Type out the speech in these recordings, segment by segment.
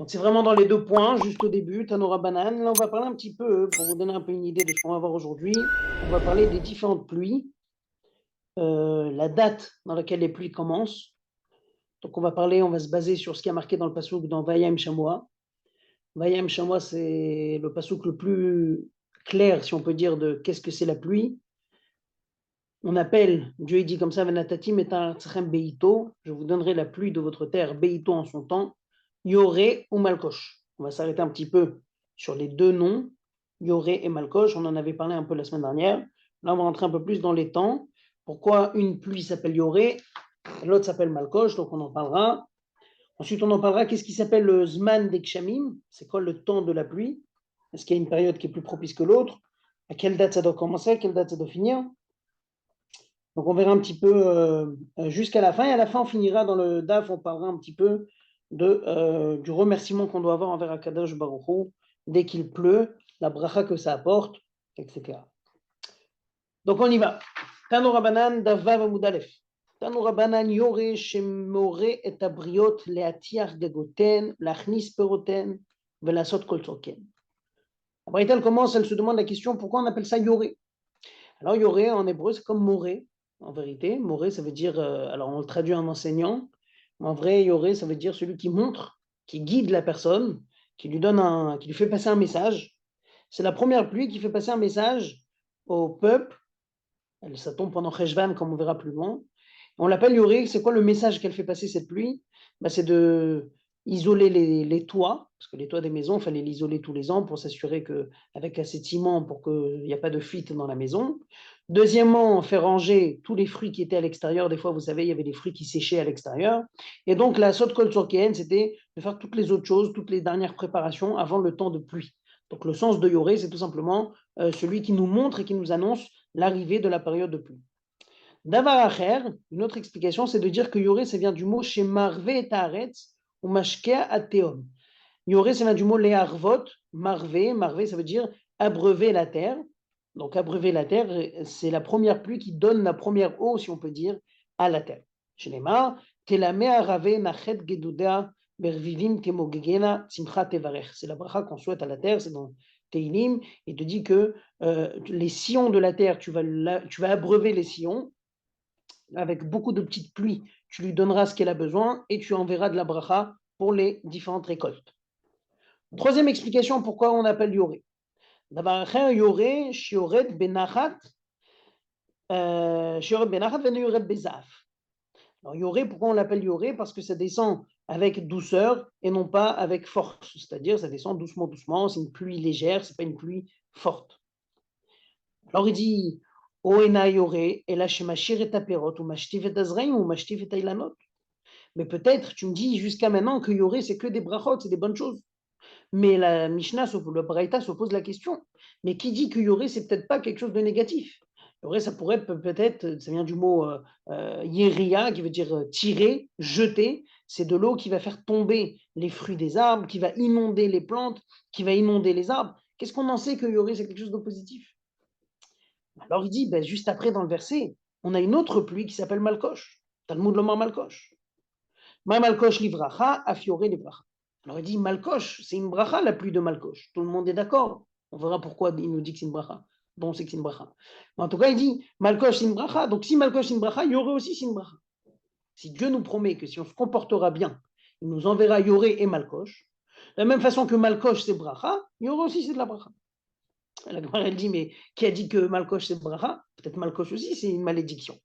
Donc c'est vraiment dans les deux points, juste au début, Tanora Banane. Là, on va parler un petit peu, pour vous donner un peu une idée de ce qu'on va voir aujourd'hui, on va parler des différentes pluies, la date dans laquelle les pluies commencent. Donc on va se baser sur ce qui a marqué dans le passouk dans Vayam Shamoa. Vayam Shamoa, c'est le passouk le plus clair, si on peut dire, de qu'est-ce que c'est la pluie. On appelle, Dieu dit comme ça, Venatatim et Tartzachem Beito, je vous donnerai la pluie de votre terre, Beito en son temps, Yoré ou Malkosh. On va s'arrêter un petit peu sur les deux noms, Yoré et Malkosh. On en avait parlé un peu la semaine dernière. Là, on va rentrer un peu plus dans les temps. Pourquoi une pluie s'appelle Yoré, l'autre s'appelle Malkosh, donc on en parlera. Ensuite, on en parlera qu'est-ce qui s'appelle le Zman d'Ekshamim, c'est quoi le temps de la pluie? Est-ce qu'il y a une période qui est plus propice que l'autre? À quelle date ça doit commencer? À quelle date ça doit finir? Donc on verra un petit peu jusqu'à la fin. Et à la fin, on finira dans le DAF, on parlera un petit peu du remerciement qu'on doit avoir envers Akadosh Baruch Hu dès qu'il pleut, la bracha que ça apporte, etc. Donc on y va. Tanu Rabbanan Davav Amud Aleph. Tanu Rabbanan Yore Shemore et Abriot Leatiach Gagoten, Lachnis Peroten, Velasot Kol Tzorken. La Braïta, elle commence, elle se demande la question pourquoi on appelle ça Yoré. Alors Yoré en hébreu, c'est comme Moré. En vérité, Moré, ça veut dire, alors on le traduit en enseignant, mais en vrai, Yoré, ça veut dire celui qui montre, qui guide la personne, qui lui fait passer un message. C'est la première pluie qui fait passer un message au peuple. Ça tombe pendant Cheshvan, comme on verra plus loin. On l'appelle Yoré. C'est quoi le message qu'elle fait passer cette pluie? C'est de isoler les toits, parce que les toits des maisons, il fallait l'isoler tous les ans pour s'assurer qu'avec assez de ciment, pour qu'il n'y a pas de fuite dans la maison. Deuxièmement, faire ranger tous les fruits qui étaient à l'extérieur. Des fois, vous savez, il y avait des fruits qui séchaient à l'extérieur. Et donc, la saute kol tzorken, c'était de faire toutes les autres choses, toutes les dernières préparations avant le temps de pluie. Donc, le sens de Yoré, c'est tout simplement celui qui nous montre et qui nous annonce l'arrivée de la période de pluie. Davar acher, une autre explication, c'est de dire que Yoré, ça vient du mot chez Marve et Taaretz, ou Mashkea Ateom. Yoré, ça vient du mot Leharvot, Marve, ça veut dire abreuver la terre. Donc, abreuver la terre, c'est la première pluie qui donne la première eau, si on peut dire, à la terre. Chez les Mar, Telame Arave Nachet Geduda Bervivim Kemogegena Simcha Tevarech. C'est la bracha qu'on souhaite à la terre, c'est dans Teilim. Il te dit que les sillons de la terre, tu vas abreuver les sillons avec beaucoup de petites pluies. Tu lui donneras ce qu'elle a besoin et tu enverras de la bracha pour les différentes récoltes. Troisième explication pourquoi on appelle Yoré. D'abord, Yoré, Shioret Benachat, Yoret Bezaf. Alors, Yoré, pourquoi on l'appelle Yoré? Parce que ça descend avec douceur et non pas avec force. C'est-à-dire, ça descend doucement, doucement. C'est une pluie légère, c'est pas une pluie forte. Alors, il dit, Oena Yoré, et là, chez Machir et Taperot, ou Mashtif et Azraïm, ou Mashtif et Tailanot. Mais peut-être, tu me dis jusqu'à maintenant que Yoré, c'est que des brachot, c'est des bonnes choses. Mais la Mishnah, le Braïta se pose la question. Mais qui dit que Yoré, c'est peut-être pas quelque chose de négatif? Yoré, ça pourrait peut-être, ça vient du mot Yeria, qui veut dire tirer, jeter. C'est de l'eau qui va faire tomber les fruits des arbres, qui va inonder les plantes, qui va inonder les arbres. Qu'est-ce qu'on en sait que Yoré, c'est quelque chose de positif? Alors il dit, juste après dans le verset, on a une autre pluie qui s'appelle Malkosh. Talmud Lomar Malkosh. Ma Malkosh livracha, afioré livracha. Alors il dit Malkosh, c'est une bracha la pluie de Malkosh. Tout le monde est d'accord. On verra pourquoi il nous dit que c'est une bracha. Bon, c'est que c'est une bracha. Mais en tout cas, il dit Malkosh c'est une bracha. Donc si Malkosh c'est une bracha, Yoré aussi c'est une bracha. Si Dieu nous promet que si on se comportera bien, il nous enverra Yoré et Malkosh, de la même façon que Malkosh c'est bracha, Yoré aussi c'est de la bracha. La Gemara, elle dit, mais qui a dit que Malkosh c'est bracha? Peut-être Malkosh aussi c'est une malédiction.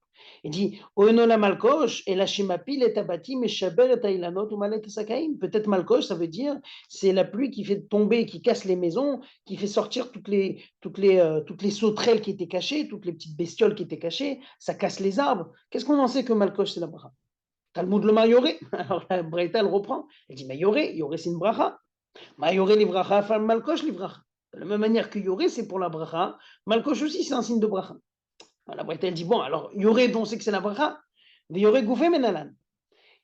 Il dit, Oenola Malkosh, et la Shemapil et Tabati, mais Shaber et Tailanot ou Malet Sakaim. Peut-être Malkosh, ça veut dire, c'est la pluie qui fait tomber, qui casse les maisons, qui fait sortir toutes les sauterelles qui étaient cachées, toutes les petites bestioles qui étaient cachées, ça casse les arbres. Qu'est-ce qu'on en sait que Malkosh c'est la bracha? Talmud le Yoré. Alors la Braïta, elle reprend, elle dit, mais Yoré c'est une bracha. Ma Yoré livracha, femme Malkosh livracha. De la même manière que Yoré, c'est pour la bracha, Malkosh aussi, c'est un signe de bracha. La Braïta, elle dit, bon, alors Yoré, dont on sait que c'est la bracha, mais Yoré Goufé Menalan.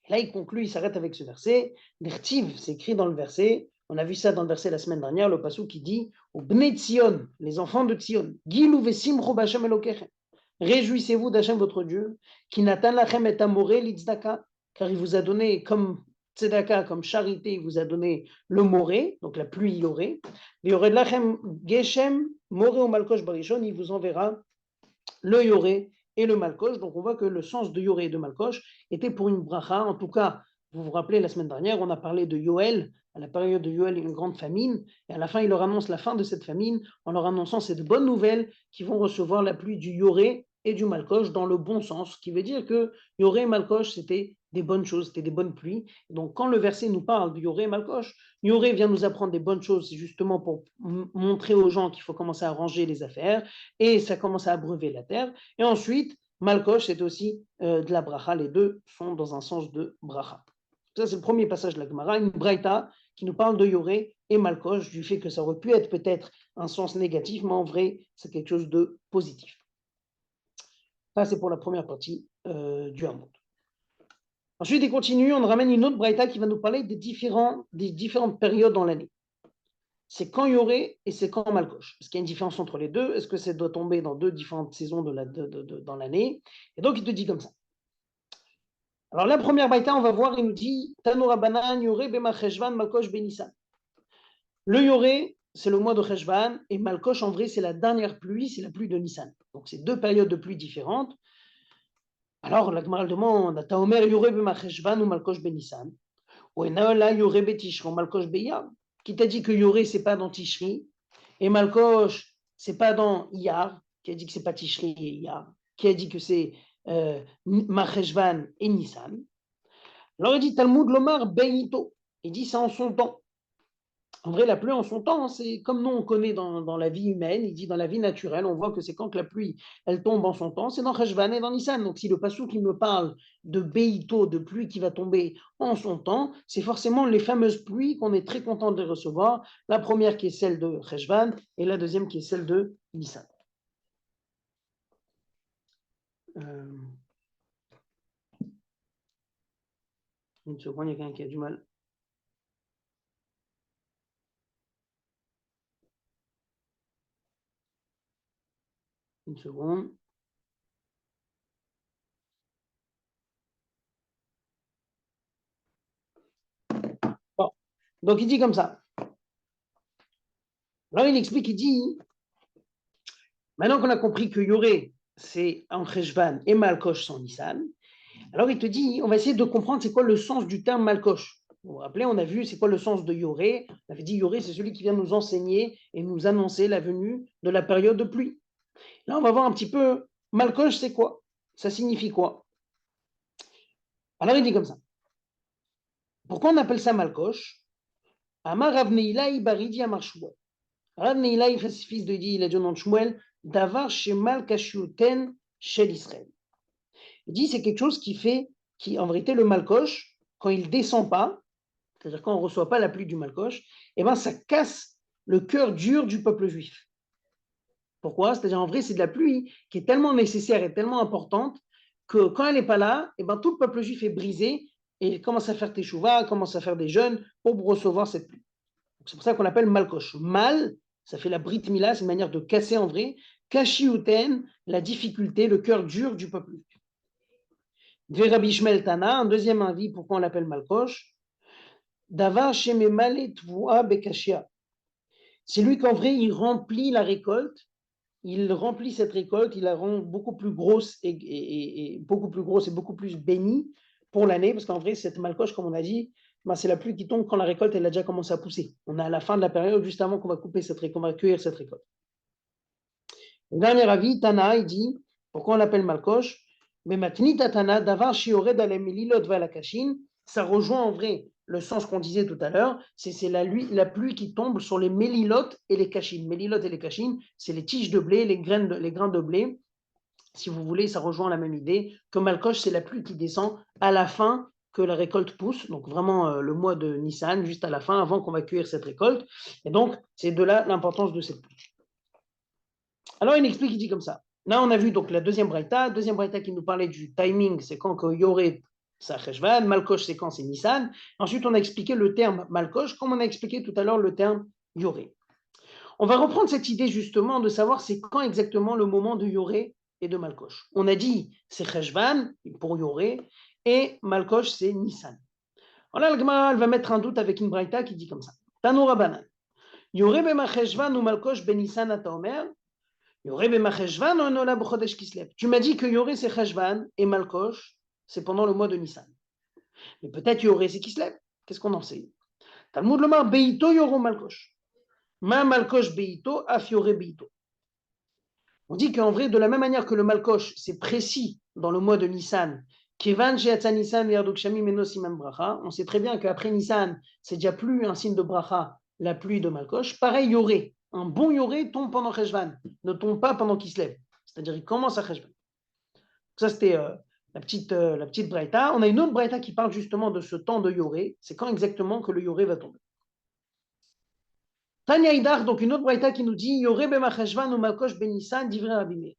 Et là, il conclut, il s'arrête avec ce verset. L'Irtiv, c'est écrit dans le verset, on a vu ça dans le verset la semaine dernière, le passou qui dit, au Bnei Tzion, les enfants de Tzion, Gilou Vesimcho Bachem Elokechem. Réjouissez-vous d'Hachem votre Dieu, qui n'atteint lachem et amoré l'itzdaka, car il vous a donné comme tzedaka, comme charité, il vous a donné le moré, donc la pluie yoré. Yored lachem geshem moré ou malkosh barishon, il vous enverra le yoré et le malkosh. Donc on voit que le sens de yoré et de malkosh était pour une bracha. En tout cas, vous vous rappelez, la semaine dernière, on a parlé de Yoël. À la période de Yoël, une grande famine. Et à la fin, il leur annonce la fin de cette famine en leur annonçant cette bonne nouvelle qu'ils vont recevoir la pluie du yoré et du malkosh dans le bon sens, ce qui veut dire que yoré et malkosh, c'était des bonnes choses, c'était des bonnes pluies. Donc quand le verset nous parle de yoré et malkosh, yoré vient nous apprendre des bonnes choses, c'est justement pour montrer aux gens qu'il faut commencer à ranger les affaires, et ça commence à abreuver la terre. Et ensuite, malkosh, c'est aussi de la bracha, les deux sont dans un sens de bracha. Ça, c'est le premier passage de la Gemara, une braïta qui nous parle de yoré et malkosh, du fait que ça aurait pu être peut-être un sens négatif, mais en vrai, c'est quelque chose de positif. Ça, c'est pour la première partie du Hamoud. Ensuite, il continue, on ramène une autre braïta qui va nous parler des différentes périodes dans l'année. C'est quand yoré et c'est quand malkosh. Est-ce qu'il y a une différence entre les deux? Est-ce que ça doit tomber dans deux différentes saisons dans l'année? Et donc, il te dit comme ça. Alors, la première braïta, on va voir, il nous dit Tanoura banan yoré bema cheshvan malkosh benissan. Le yoré, c'est le mois de Cheshvan, et malkosh, en vrai, c'est la dernière pluie, c'est la pluie de Nissan. Donc, c'est deux périodes de pluie différentes. Alors, la Gemara demande Taomer yoré bema cheshvan ou malkosh benissan? Ou enaola yoré betishri ou malkosh beyar? Qui t'a dit que yoré, c'est pas dans Tishri, et malkosh, c'est pas dans Iyar, qui a dit que c'est pas Tishri et Iyar, qui a dit que c'est Macheshvan et Nissan. Alors il dit Talmud Lomar Beito, il dit ça en son temps. En vrai, la pluie en son temps, c'est comme nous on connaît dans la vie humaine, il dit dans la vie naturelle, on voit que c'est quand que la pluie, elle tombe en son temps, c'est dans Cheshvan et dans Nissan. Donc si le passou qui me parle de Beito, de pluie qui va tomber en son temps, c'est forcément les fameuses pluies qu'on est très content de recevoir. La première qui est celle de Cheshvan et la deuxième qui est celle de Nissan. Une seconde, il y a quelqu'un qui a du mal. Une seconde. Bon. Donc il dit comme ça. Alors il explique, il dit, maintenant qu'on a compris que Yoré, c'est en Cheshvan et Malkosh sans Nissan, alors il te dit, on va essayer de comprendre c'est quoi le sens du terme Malkosh. Vous vous rappelez, on a vu c'est quoi le sens de Yoré. On avait dit Yoré, c'est celui qui vient nous enseigner et nous annoncer la venue de la période de pluie. Là, on va voir un petit peu, Malkosh, c'est quoi? Ça signifie quoi? Alors il dit comme ça. Pourquoi on appelle ça Malkosh? Amar Rav Neila Baridi Amar Shmuel. Rav Neila, fils de Idi, il a dit au nom de Shmuel, Davar Shemal Kashiuten Shel Israël. Il dit c'est quelque chose qui en vérité, le Malkosh, quand il ne descend pas, c'est-à-dire quand on ne reçoit pas la pluie du Malkosh, eh ben, ça casse le cœur dur du peuple juif. Pourquoi? C'est-à-dire en vrai, c'est de la pluie qui est tellement nécessaire et tellement importante que quand elle n'est pas là, eh ben, tout le peuple juif est brisé et il commence à faire teshuva, commence à faire des jeûnes pour recevoir cette pluie. C'est pour ça qu'on l'appelle Malkosh. Mal, ça fait la Brit Mila, c'est une manière de casser en vrai. Kashiuten, la difficulté, le cœur dur du peuple juif. Rabbi Shmuel Tana, un deuxième avis, pourquoi on l'appelle Malkosh? Davar Shememale Tvua Bekashia. C'est lui qu'en vrai, il remplit la récolte, il remplit cette récolte, il la rend beaucoup plus grosse et beaucoup plus grosse et beaucoup plus bénie pour l'année, parce qu'en vrai, cette Malkosh, comme on a dit, ben, c'est la pluie qui tombe quand la récolte elle a déjà commencé à pousser. On est à la fin de la période, juste avant qu'on va couper qu'on va cueillir cette récolte. Le dernier avis, Tana, il dit, pourquoi on l'appelle Malkosh? Mais Matnita Tana, Davar Shiored Alemililot Valakashin, ça rejoint en vrai le sens qu'on disait tout à l'heure, c'est la pluie qui tombe sur les mélilotes et les cachines. Mélilotes et les cachines, c'est les tiges de blé, les grains de blé. Si vous voulez, ça rejoint la même idée que Malkosh, c'est la pluie qui descend à la fin que la récolte pousse, donc vraiment le mois de Nissan, juste à la fin, avant qu'on va cueillir cette récolte. Et donc, c'est de là l'importance de cette pluie. Alors, il explique, il dit comme ça. Là, on a vu donc la deuxième braïta qui nous parlait du timing, c'est quand que Yoré, c'est Cheshvan, Malkosh, c'est quand c'est Nissan. Ensuite, on a expliqué le terme Malkosh, comme on a expliqué tout à l'heure le terme Yoré. On va reprendre cette idée justement de savoir c'est quand exactement le moment de Yoré et de Malkosh. On a dit c'est Cheshvan pour Yoré et Malkosh c'est Nissan. Voilà, la Gemara, elle va mettre un doute avec une braïta qui dit comme ça. Tanu Rabbanan. Yoreh b'macheshvan ou malkosh benisan ata omer. Yoreh b'macheshvan ou nola b'chodesh kislev. Tu m'as dit que Yoreh c'est cheshvan et malkosh, c'est pendant le mois de Nissan. Mais peut-être Yoreh c'est kislev. Qu'est-ce qu'on en sait? Talmud lomar beito yoro malkosh. Ma malkosh beito af Yoreh beito. On dit qu'en vrai, de la même manière que le malkosh, c'est précis dans le mois de Nissan, on sait très bien qu'après Nissan, c'est déjà plus un signe de bracha, la pluie de malkosh. Pareil, yoré. Un bon yoré tombe pendant Cheshvan, ne tombe pas pendant qu'il se lève. C'est-à-dire, il commence à Cheshvan. Ça, c'était la petite braïta. On a une autre braïta qui parle justement de ce temps de yoré. C'est quand exactement que le yoré va tomber. Tanya Idar, donc une autre braïta qui nous dit yoré b'macheshvan ou malkosh benissan divrei Rabbi Meir.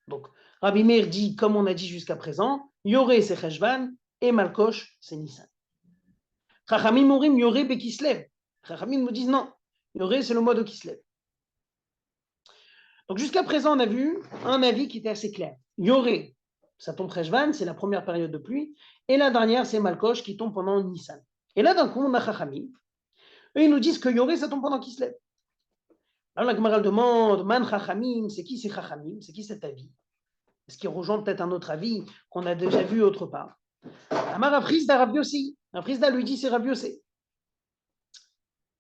Donc, Rabbi Meir dit, comme on a dit jusqu'à présent, Yoré c'est Cheshvan et Malkosh c'est Nissan. Chachamim Morim Yoré be Kislev. Chachamim nous disent non, Yoré c'est le mois de Kislev. Donc jusqu'à présent, on a vu un avis qui était assez clair. Yoré, ça tombe Cheshvan, c'est la première période de pluie, et la dernière c'est Malkosh qui tombe pendant Nissan. Et là d'un coup, on a Chachamim, et ils nous disent que Yoré ça tombe pendant Kislev. Alors la Gemara demande, Man Chachamim, c'est qui ces Chachamim, c'est qui cet avis? Ce qui rejoint peut-être un autre avis qu'on a déjà vu autre part. Amar Afrizda Rav Yossi. Afrizda lui dit c'est Rav Yossi.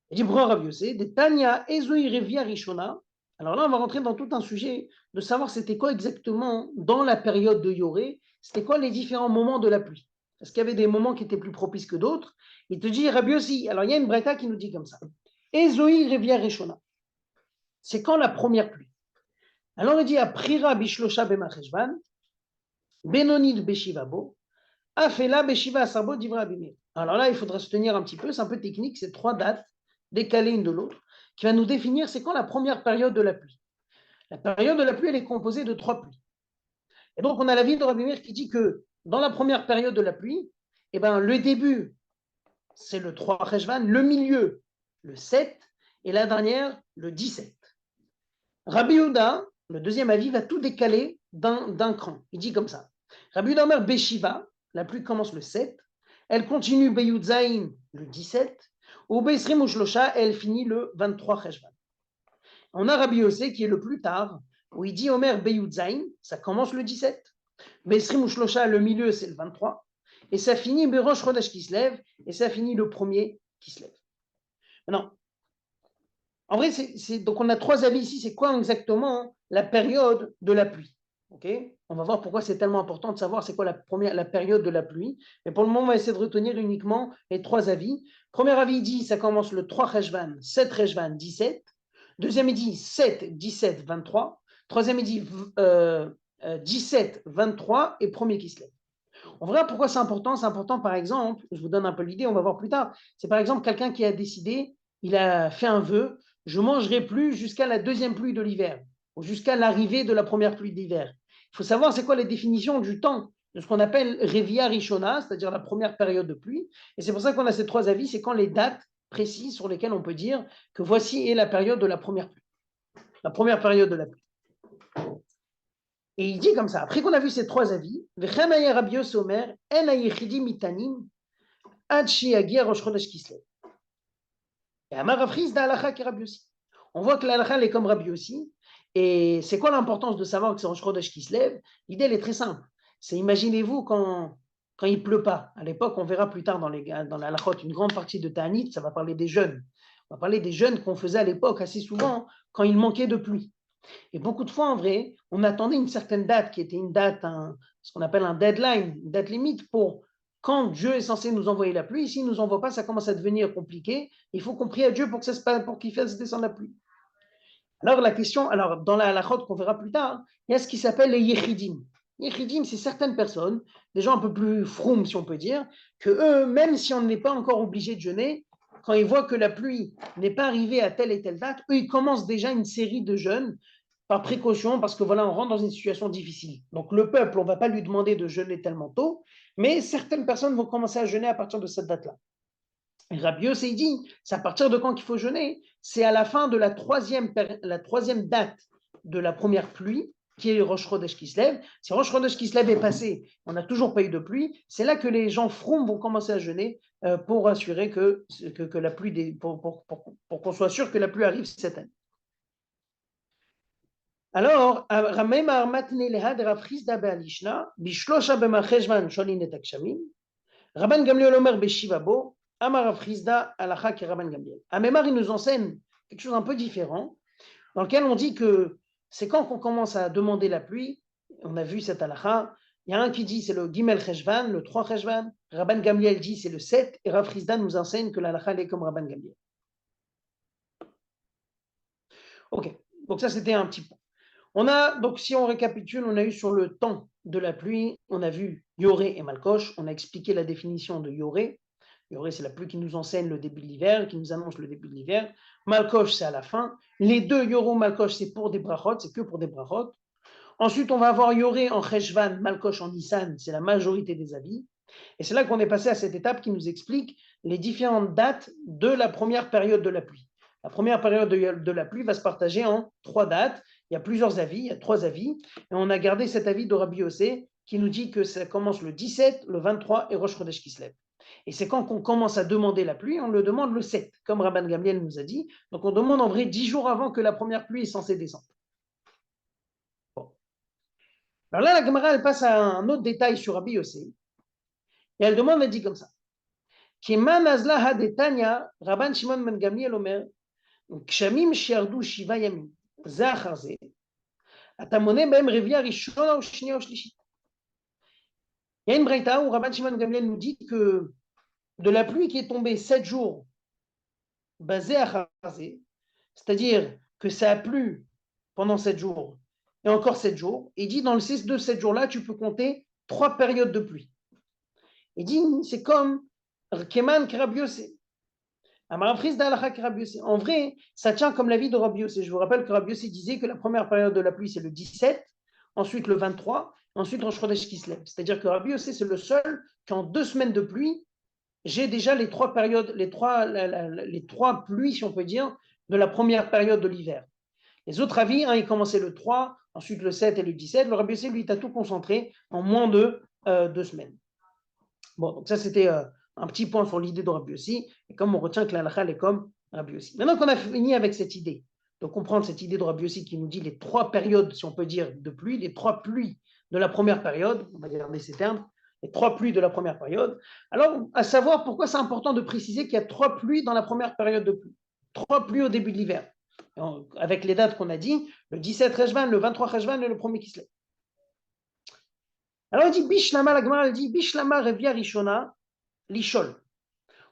Il dit pourquoi Rav Yossi? De Tanya Ezoi Revia Rishona. Alors là, on va rentrer dans tout un sujet de savoir c'était quoi exactement dans la période de Yoré, c'était quoi les différents moments de la pluie. Est-ce qu'il y avait des moments qui étaient plus propices que d'autres? Il te dit Rav Yossi. Alors il y a une braïta qui nous dit comme ça. Ezoi Revia Rishona. C'est quand la première pluie? Alors il dit à Prira Bishlosha Bemacheshvan, Benonid Beshivabo, Afela Beshiva Asarbo Divra Abimir. Alors là, il faudra se tenir un petit peu, c'est un peu technique, c'est 3 dates décalées une de l'autre, qui va nous définir c'est quand la première période de la pluie. La période de la pluie, elle est composée de 3 pluies. Et donc, on a l'avis de Rabbi Meir qui dit que dans la première période de la pluie, eh ben, le début, c'est le 3 Cheshvan, le milieu, le 7, et la dernière, le 17. Rabbi Yehuda, le deuxième avis, va tout décaler d'un cran. Il dit comme ça. Rabbi Yehuda Omer Beshiva, la pluie commence le 7, elle continue Beyudzaïn le 17, ou Beisrim ou Shlosha, elle finit le 23 Cheshvan. On a Rabbi Yossé qui est le plus tard, où il dit Omer Beyudzaïn, ça commence le 17, Beisrim ou Shlosha, le milieu c'est le 23, et ça finit Berosh Chodesh qui se lève, et ça finit le premier qui se lève. Maintenant, en vrai, donc on a 3 avis ici. C'est quoi exactement la période de la pluie? Okay, on va voir pourquoi c'est tellement important de savoir c'est quoi la période de la pluie. Mais pour le moment, on va essayer de retenir uniquement les 3 avis. Premier avis dit ça commence le 3 Cheshvan, 7 Cheshvan, 17. Deuxième il dit 7, 17, 23. Troisième il dit 17, 23 et premier qui se lève. On verra pourquoi c'est important. C'est important, par exemple, je vous donne un peu l'idée, on va voir plus tard. C'est par exemple quelqu'un qui a décidé, il a fait un vœu, je ne mangerai plus jusqu'à la deuxième pluie de l'hiver, ou jusqu'à l'arrivée de la première pluie d'hiver. Il faut savoir c'est quoi les définitions du temps, de ce qu'on appelle Revia Rishona, c'est-à-dire la première période de pluie. Et c'est pour ça qu'on a ces 3 avis, c'est quand les dates précises sur lesquelles on peut dire que voici est la période de la première pluie. La première période de la pluie. Et il dit comme ça, après qu'on a vu ces 3 avis, on voit que l'halakha est comme Rabbi Yossi. Et c'est quoi l'importance de savoir que c'est Rosh Chodesh qui se lève? L'idée, elle est très simple. C'est imaginez-vous quand il ne pleut pas. À l'époque, on verra plus tard dans la halachot, une grande partie de Ta'anit, ça va parler des jeûnes. On va parler des jeûnes qu'on faisait à l'époque assez souvent quand il manquait de pluie. Et beaucoup de fois, en vrai, on attendait une certaine date qui était une date, ce qu'on appelle un deadline, une date limite pour quand Dieu est censé nous envoyer la pluie. S'il ne nous envoie pas, ça commence à devenir compliqué. Il faut qu'on prie à Dieu pour qu'il fasse descendre la pluie. Alors la question, dans la halachot qu'on verra plus tard, il y a ce qui s'appelle les yechidim. Yechidim, c'est certaines personnes, des gens un peu plus froum, si on peut dire, que eux, même si on n'est pas encore obligé de jeûner, quand ils voient que la pluie n'est pas arrivée à telle et telle date, eux, ils commencent déjà une série de jeûnes par précaution, parce que voilà, on rentre dans une situation difficile. Donc le peuple, on ne va pas lui demander de jeûner tellement tôt, mais certaines personnes vont commencer à jeûner à partir de cette date-là. Rabbi Yossi dit, c'est à partir de quand qu'il faut jeûner? C'est à la fin de la troisième date de la première pluie, qui est Rosh Chodesh Kislev. Si Rosh Chodesh Kislev est passé, on n'a toujours pas eu de pluie, c'est là que les gens froum vont commencer à jeûner pour assurer que la pluie, pour qu'on soit sûr que la pluie arrive cette année. Alors, Ramem Armatne Lehad Rafrizda Be'alishna, Bishlosha B'macheshvan Sholin et Akshamim, Rabban Gamliel Omer Beshivabo, Amar Rafrizda Alacha ki Rabban Gamliel. Amemar, il nous enseigne quelque chose un peu différent, dans lequel on dit que c'est quand qu'on commence à demander la pluie. On a vu cette halakha. Il y a un qui dit c'est le Gimel Cheshvan, le 3 Cheshvan. Rabban Gamliel dit c'est le 7. Et Rav Frisda nous enseigne que l'halakha est comme Rabban Gamliel. Ok, donc ça c'était un petit point. Donc si on récapitule, on a eu sur le temps de la pluie, on a vu Yoré et Malkosh. On a expliqué la définition de Yoré. Yoré, c'est la pluie qui nous enseigne le début de l'hiver, qui nous annonce le début de l'hiver. Malkosh, c'est à la fin. Les deux Yoro, Malkosh, c'est pour des brachot, c'est que pour des brachot. Ensuite, on va avoir Yoré en Cheshvan, Malkosh en Nissan, c'est la majorité des avis. Et c'est là qu'on est passé à cette étape qui nous explique les différentes dates de la première période de la pluie. La première période de la pluie va se partager en 3 dates. Il y a plusieurs avis, il y a 3 avis. Et on a gardé cet avis de Rabbi Yossé qui nous dit que ça commence le 17, le 23 et Rosh Chodesh Kislev. Et c'est quand on commence à demander la pluie, on le demande le 7, comme Rabban Gamliel nous a dit. Donc on demande en vrai 10 jours avant que la première pluie est censée descendre. Alors là, la Gemara, elle passe à un autre détail sur Rabbi Yossé. Et elle demande, elle dit comme ça. Keman azla hadetanya, Rabban Shimon ben Gamliel omer, kshamim shiardu shiva yamim, ze achar ze, אתה מונה בהם רביעייה ראשונה או שנייה או שלישית. Il y a une braïta où Rabban Shimon ben Gamliel nous dit que de la pluie qui est tombée 7 jours, basée à Chazé, c'est-à-dire que ça a plu pendant 7 jours et encore 7 jours, il dit dans le 6 de 7 jours-là, tu peux compter 3 périodes de pluie. Il dit, c'est comme Keman Kerabiosé. En vrai, ça tient comme l'avis de Rabbi Yossé. Je vous rappelle que Rabbi Yossé disait que la première période de la pluie, c'est le 17, ensuite le 23, ensuite Rosh Chodesh Kislev. C'est-à-dire que Rabbi Yossé, c'est le seul qu'en 2 semaines de pluie, j'ai déjà les 3 périodes, les trois pluies, si on peut dire, de la première période de l'hiver. Les autres avis, il commençait le 3, ensuite le 7 et le 17. Le Rabbi Yossé, lui, a tout concentré en moins de 2 semaines. Bon, donc ça, c'était un petit point sur l'idée de Rabbi Yossi, et comme on retient que la halakha est comme Rabbi Yossi. Maintenant qu'on a fini avec cette idée, de comprendre cette idée de Rabbi Yossi qui nous dit les 3 périodes, si on peut dire, de pluie, les 3 pluies de la première période, on va garder ces termes, les 3 pluies de la première période. Alors, à savoir pourquoi c'est important de préciser qu'il y a 3 pluies dans la première période de pluie, 3 pluies au début de l'hiver, avec les dates qu'on a dit, le 17 Cheshvan, le 23 Cheshvan et le 1er Kislev. Alors, il dit Bishlama, la Gemara, elle dit Bishlama Revia Rishona, Lishol.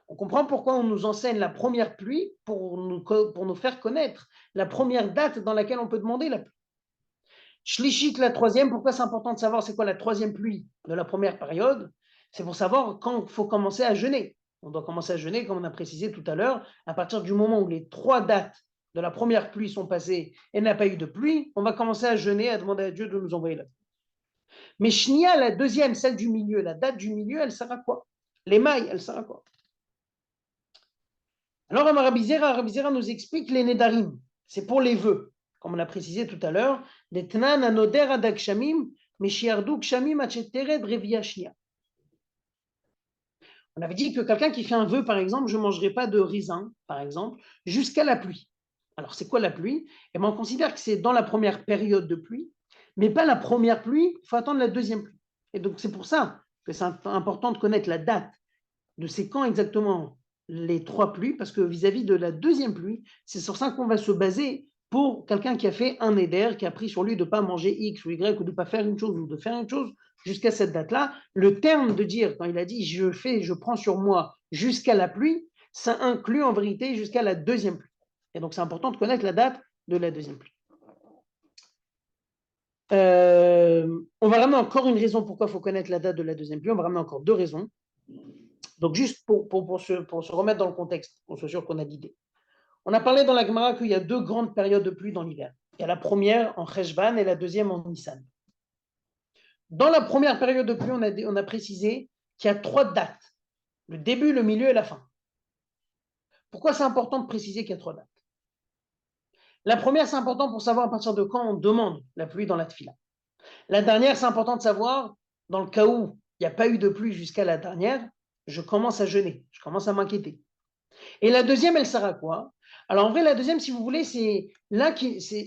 On comprend pourquoi on nous enseigne la première pluie pour nous faire connaître la première date dans laquelle on peut demander la pluie. Shlishit, la troisième, pourquoi c'est important de savoir c'est quoi la troisième pluie de la première période? C'est pour savoir quand il faut commencer à jeûner. On doit commencer à jeûner, comme on a précisé tout à l'heure, à partir du moment où les 3 dates de la première pluie sont passées et n'a pas eu de pluie, on va commencer à jeûner, à demander à Dieu de nous envoyer la pluie. Mais Shnia, la deuxième, celle du milieu, la date du milieu, elle sert à quoi? Les mailles, elle sert à quoi? Alors, Rabbi Zera nous explique les Nedarim. C'est pour les vœux, comme on a précisé tout à l'heure. Detnan anoder adak shamim, meshiardu kshamim achettered revia shnia. On avait dit que quelqu'un qui fait un vœu, par exemple, je ne mangerai pas de raisin, par exemple, jusqu'à la pluie. Alors, c'est quoi la pluie? Eh bien, on considère que c'est dans la première période de pluie, mais pas la première pluie, il faut attendre la deuxième pluie. Et donc, c'est pour ça que c'est important de connaître la date de c'est quand exactement les 3 pluies, parce que vis-à-vis de la deuxième pluie, c'est sur ça qu'on va se baser pour quelqu'un qui a fait un éder, qui a pris sur lui de ne pas manger X ou Y, ou de ne pas faire une chose, ou de faire une chose, jusqu'à cette date-là. Le terme de dire, quand il a dit je prends sur moi jusqu'à la pluie, ça inclut en vérité jusqu'à la deuxième pluie. Et donc c'est important de connaître la date de la deuxième pluie. On va ramener encore une raison pourquoi il faut connaître la date de la deuxième pluie. On va ramener encore 2 raisons. Donc, juste pour se remettre dans le contexte, pour soit sûr qu'on a l'idée. On a parlé dans la Gemara qu'il y a 2 grandes périodes de pluie dans l'hiver. Il y a la première en Cheshvan et la deuxième en Nissan. Dans la première période de pluie, on a précisé qu'il y a 3 dates. Le début, le milieu et la fin. Pourquoi c'est important de préciser qu'il y a 3 dates? La première, c'est important pour savoir à partir de quand on demande la pluie dans la tefila. La dernière, c'est important de savoir, dans le cas où il n'y a pas eu de pluie jusqu'à la dernière, je commence à jeûner, je commence à m'inquiéter. Et la deuxième, elle sert à quoi? Alors en vrai, la deuxième, si vous voulez, c'est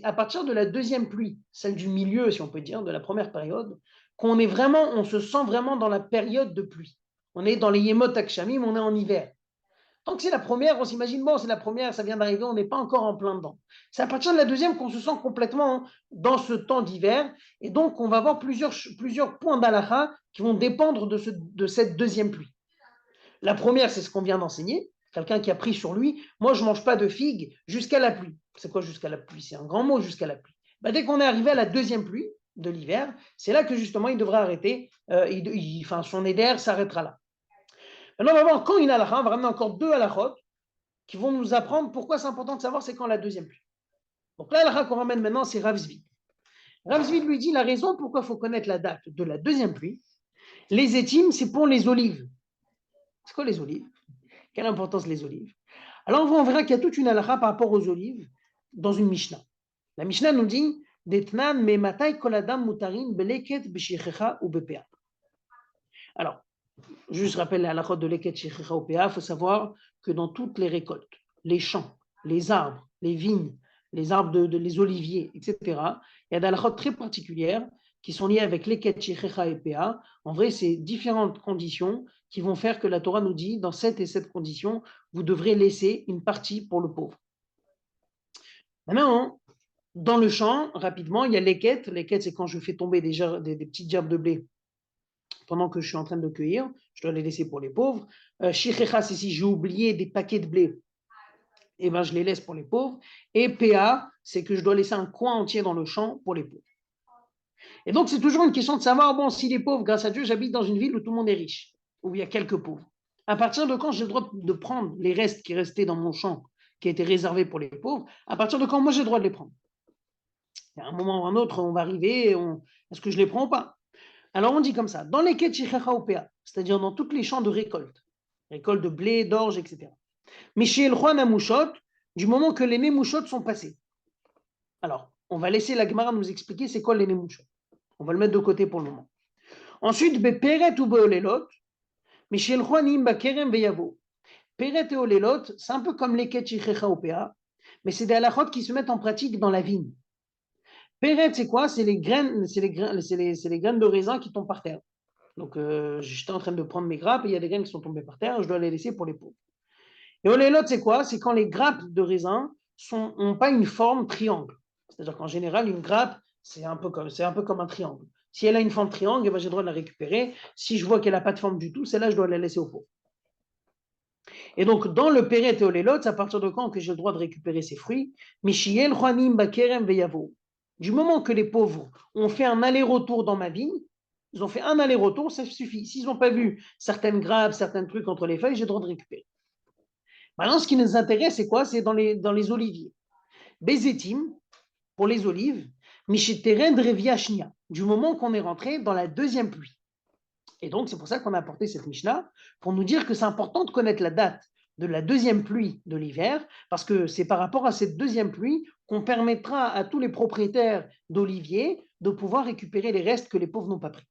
à partir de la deuxième pluie, celle du milieu, si on peut dire, de la première période, on se sent vraiment dans la période de pluie. On est dans les Yemot Akshamim, on est en hiver. Tant que c'est la première, on s'imagine, bon, c'est la première, ça vient d'arriver, on n'est pas encore en plein dedans. C'est à partir de la deuxième qu'on se sent complètement dans ce temps d'hiver. Et donc, on va avoir plusieurs points d'Alaha qui vont dépendre de cette deuxième pluie. La première, c'est ce qu'on vient d'enseigner. Quelqu'un qui a pris sur lui, moi, je ne mange pas de figues jusqu'à la pluie. C'est quoi jusqu'à la pluie? C'est un grand mot, jusqu'à la pluie. Dès qu'on est arrivé à la deuxième pluie de l'hiver, c'est là que justement, il devrait arrêter, son éder s'arrêtera là. Maintenant, on va voir quand une halakha, on va ramener encore deux halakhot qui vont nous apprendre pourquoi c'est important de savoir c'est quand la deuxième pluie. Donc la halakha qu'on ramène maintenant, c'est Rav Zvi. Rav Zvi lui dit la raison pourquoi il faut connaître la date de la deuxième pluie. Les étimes, c'est pour les olives. C'est quoi les olives? Quelle importance les olives? Alors on verra qu'il y a toute une halakha par rapport aux olives dans une Mishnah. La Mishnah nous dit Detnan me matai koladam mutarin beleket b'shichecha ou b'pea. Alors, juste rappelle la halakha de leket shichecha ou pea, il faut savoir que dans toutes les récoltes, les champs, les arbres, les vignes, les arbres les oliviers, etc., il y a des halakhot très particulières qui sont liées avec leket shichecha et pea. En vrai, c'est différentes conditions qui vont faire que la Torah nous dit, dans cette et cette condition, vous devrez laisser une partie pour le pauvre. Maintenant, dans le champ, rapidement, il y a leket. Leket, c'est quand je fais tomber des petites gerbes de blé pendant que je suis en train de cueillir, je dois les laisser pour les pauvres. Shichecha, c'est si j'ai oublié des paquets de blé, et ben je les laisse pour les pauvres. Et PA, c'est que je dois laisser un coin entier dans le champ pour les pauvres. Et donc, c'est toujours une question de savoir, bon, si les pauvres, grâce à Dieu, j'habite dans une ville où tout le monde est riche, où il y a quelques pauvres. À partir de quand j'ai le droit de prendre les restes qui restaient dans mon champ, qui étaient réservés pour les pauvres, à partir de quand moi j'ai le droit de les prendre? Et à un moment ou un autre, on va arriver, est-ce que je les prends ou pas? Alors on dit comme ça, dans les quêtes shichecha ou PA, c'est-à-dire dans tous les champs de récolte de blé, d'orge, etc. Mais chez El Juan Amouchot, du moment que les Nemouchot sont passés. Alors, on va laisser la Gemara nous expliquer c'est quoi les Nemouchot. On va le mettre de côté pour le moment. Ensuite, Peret ou Beolelot, mais chez El Juan Imba Kerem Veyavo. Peret et Olelot, c'est un peu comme les quêtes shichecha ou PA, mais c'est des halachot qui se mettent en pratique dans la vigne. Peret, c'est quoi? C'est les graines de raisin qui tombent par terre. Donc, j'étais en train de prendre mes grappes et il y a des graines qui sont tombées par terre, je dois les laisser pour les pauvres. Et olélot, c'est quoi? C'est quand les grappes de raisin n'ont pas une forme triangle. C'est-à-dire qu'en général, une grappe, c'est un peu comme un triangle. Si elle a une forme triangle, ben, j'ai le droit de la récupérer. Si je vois qu'elle n'a pas de forme du tout, celle-là, je dois la laisser aux pauvres. Et donc, dans le péret et olélot, c'est à partir de quand que j'ai le droit de récupérer ces fruits? Mishiel, Juanim, Bakerem, Veyavo. Du moment que les pauvres ont fait un aller-retour dans ma vigne, ils ont fait un aller-retour, ça suffit. S'ils n'ont pas vu certaines grappes, certains trucs entre les feuilles, j'ai le droit de récupérer. Maintenant, ce qui nous intéresse, c'est quoi? C'est dans les oliviers. Bézétim, pour les olives, Micheteren Dreviashnia, du moment qu'on est rentré dans la deuxième pluie. Et donc, c'est pour ça qu'on a apporté cette Mishnah, pour nous dire que c'est important de connaître la date de la deuxième pluie de l'hiver, parce que c'est par rapport à cette deuxième pluie qu'on permettra à tous les propriétaires d'oliviers de pouvoir récupérer les restes que les pauvres n'ont pas pris.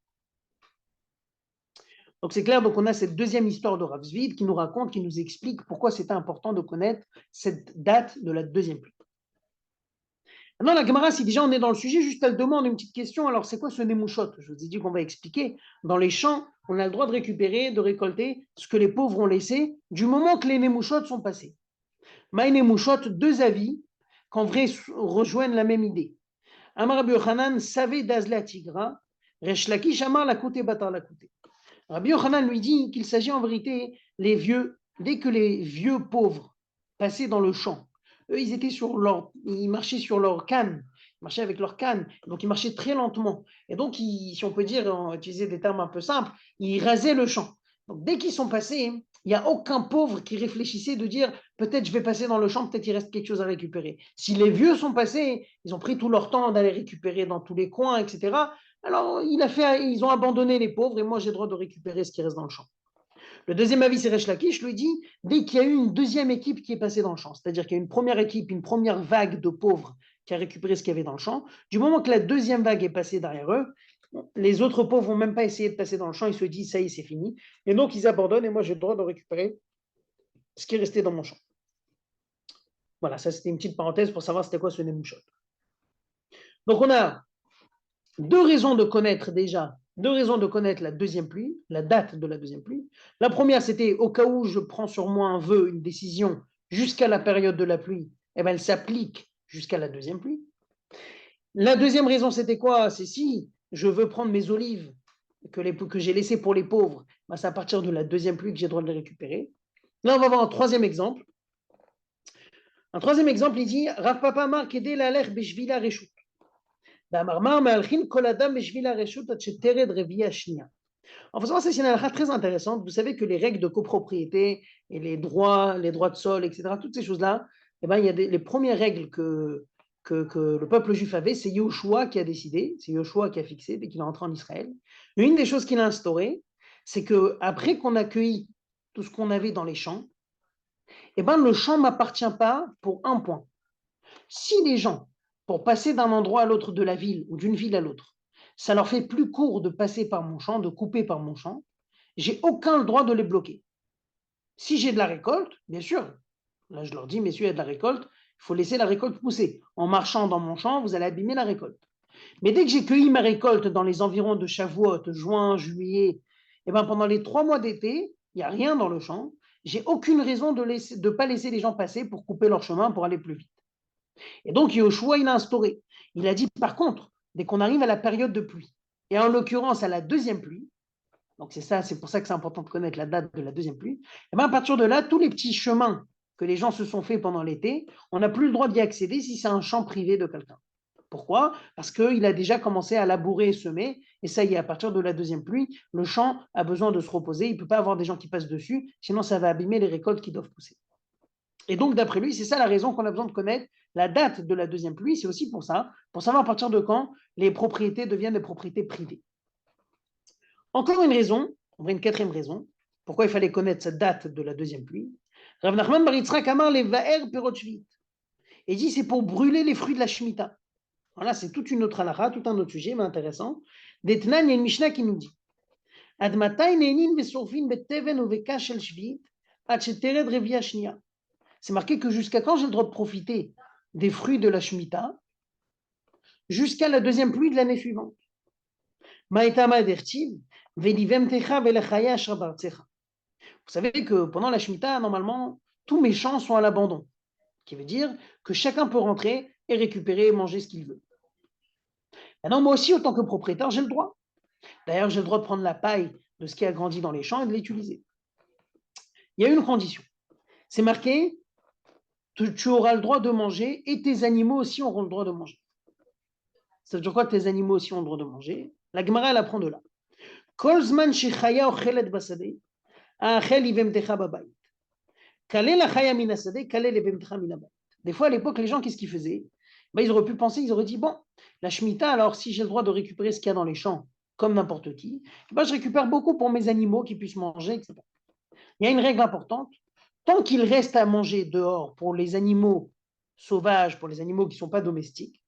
Donc c'est clair, donc on a cette deuxième histoire de Rav Zvi qui nous raconte, qui nous explique pourquoi c'était important de connaître cette date de la deuxième pluie. Maintenant, la Gemara, si déjà on est dans le sujet, juste elle demande une petite question. Alors, c'est quoi ce Nemouchot? Je vous ai dit qu'on va expliquer. Dans les champs, on a le droit de récupérer, de récolter ce que les pauvres ont laissé du moment que les Nemouchot sont passés. Maï Nemouchot, deux avis, qu'en vrai rejoignent la même idée. Amar Rabbi Yochanan savait d'Azla Tigra, Resh Lakish Amar Lakoute Batar Lakoute. Rabbi Yochanan lui dit qu'il s'agit en vérité les vieux, dès que les vieux pauvres passaient dans le champ, eux ils marchaient sur leur canne, ils marchaient avec leur canne, donc ils marchaient très lentement. Et donc, si on peut dire, utiliser des termes un peu simples, ils rasaient le champ. Donc dès qu'ils sont passés, il n'y a aucun pauvre qui réfléchissait de dire peut-être je vais passer dans le champ, peut-être il reste quelque chose à récupérer. Si les vieux sont passés, ils ont pris tout leur temps d'aller récupérer dans tous les coins, etc. Alors ils ont abandonné les pauvres et moi j'ai le droit de récupérer ce qui reste dans le champ. Le deuxième avis, c'est Resh Lakish, lui dit, dès qu'il y a eu une deuxième équipe qui est passée dans le champ, c'est-à-dire qu'il y a une première équipe, une première vague de pauvres qui a récupéré ce qu'il y avait dans le champ, du moment que la deuxième vague est passée derrière eux, les autres pauvres vont même pas essayer de passer dans le champ, ils se disent, ça y est, c'est fini. Et donc, ils abandonnent et moi, j'ai le droit de récupérer ce qui est resté dans mon champ. Voilà, ça c'était une petite parenthèse pour savoir c'était quoi ce Nemushot. Donc, on a deux raisons de connaître la deuxième pluie, la date de la deuxième pluie. La première, c'était au cas où je prends sur moi un vœu, une décision jusqu'à la période de la pluie, eh ben, elle s'applique jusqu'à la deuxième pluie. La deuxième raison, c'était quoi? C'est si je veux prendre mes olives que j'ai laissées pour les pauvres, ben, c'est à partir de la deuxième pluie que j'ai le droit de les récupérer. Là, on va voir un troisième exemple. Un troisième exemple, il dit Rav Papa Mar Kedé la lech beshvila reshut. En faisant ça, c'est une halakha très intéressante. Vous savez que les règles de copropriété et les droits de sol, etc., toutes ces choses-là, eh ben, il y a les premières règles que le peuple juif avait, c'est Yoshua qui a décidé, c'est Yoshua qui a fixé dès qu'il est entré en Israël. Une des choses qu'il a instaurées, c'est qu'après qu'on accueille tout ce qu'on avait dans les champs, eh ben, le champ ne m'appartient pas pour un point. Si les gens, pour passer d'un endroit à l'autre de la ville ou d'une ville à l'autre, ça leur fait plus court de passer par mon champ, de couper par mon champ, j'ai aucun droit de les bloquer. Si j'ai de la récolte, bien sûr, là je leur dis, messieurs, il y a de la récolte, il faut laisser la récolte pousser. En marchant dans mon champ, vous allez abîmer la récolte. Mais dès que j'ai cueilli ma récolte dans les environs de Shavuot, juin, juillet, et ben pendant les 3 mois d'été, il n'y a rien dans le champ, j'ai aucune raison de ne pas laisser les gens passer pour couper leur chemin pour aller plus vite. Et donc, Yoshua, il a instauré. Il a dit, par contre, dès qu'on arrive à la période de pluie, et en l'occurrence à la deuxième pluie, donc c'est pour ça que c'est important de connaître la date de la deuxième pluie, et bien à partir de là, tous les petits chemins que les gens se sont faits pendant l'été, on n'a plus le droit d'y accéder si c'est un champ privé de quelqu'un. Pourquoi? Parce qu'il a déjà commencé à labourer et semer, et ça y est, à partir de la deuxième pluie, le champ a besoin de se reposer, il ne peut pas avoir des gens qui passent dessus, sinon ça va abîmer les récoltes qui doivent pousser. Et donc, d'après lui, c'est ça la raison qu'on a besoin de connaître la date de la deuxième pluie. C'est aussi pour ça, pour savoir à partir de quand les propriétés deviennent des propriétés privées. Encore une raison, on a une quatrième raison, pourquoi il fallait connaître cette date de la deuxième pluie. Rav Nachman bar Yitzhak amar les va'er perot shvit. Et dit c'est pour brûler les fruits de la Shemitah. Voilà, c'est toute une autre halakha, tout un autre sujet, mais intéressant. D'Etnan, il y a une Mishnah qui nous dit Ad matay ne'enin ve'sorfin beteven uveka shel shvit ad shetered revia shnia. C'est marqué que jusqu'à quand j'ai le droit de profiter des fruits de la Shemitah, jusqu'à la deuxième pluie de l'année suivante. Vous savez que pendant la Shemitah, normalement, tous mes champs sont à l'abandon, ce qui veut dire que chacun peut rentrer et récupérer et manger ce qu'il veut. Maintenant, moi aussi, en tant que propriétaire, j'ai le droit. D'ailleurs, j'ai le droit de prendre la paille de ce qui a grandi dans les champs et de l'utiliser. Il y a une condition. C'est marqué tu auras le droit de manger et tes animaux aussi auront le droit de manger. Ça veut dire quoi que tes animaux aussi ont le droit de manger? La Gemara, elle apprend de là. Kolzman shechaya ochelet basade, achel ivemtecha babayit. Kale la chaya minasade, kale levemtecha minabayit. Des fois, à l'époque, les gens, qu'est-ce qu'ils faisaient? Ben, ils auraient pu penser, ils auraient dit, bon, la Shemitah, alors si j'ai le droit de récupérer ce qu'il y a dans les champs, comme n'importe qui, ben, je récupère beaucoup pour mes animaux qui puissent manger, etc. Il y a une règle importante. Tant qu'il reste à manger dehors pour les animaux sauvages, pour les animaux qui ne sont pas domestiques,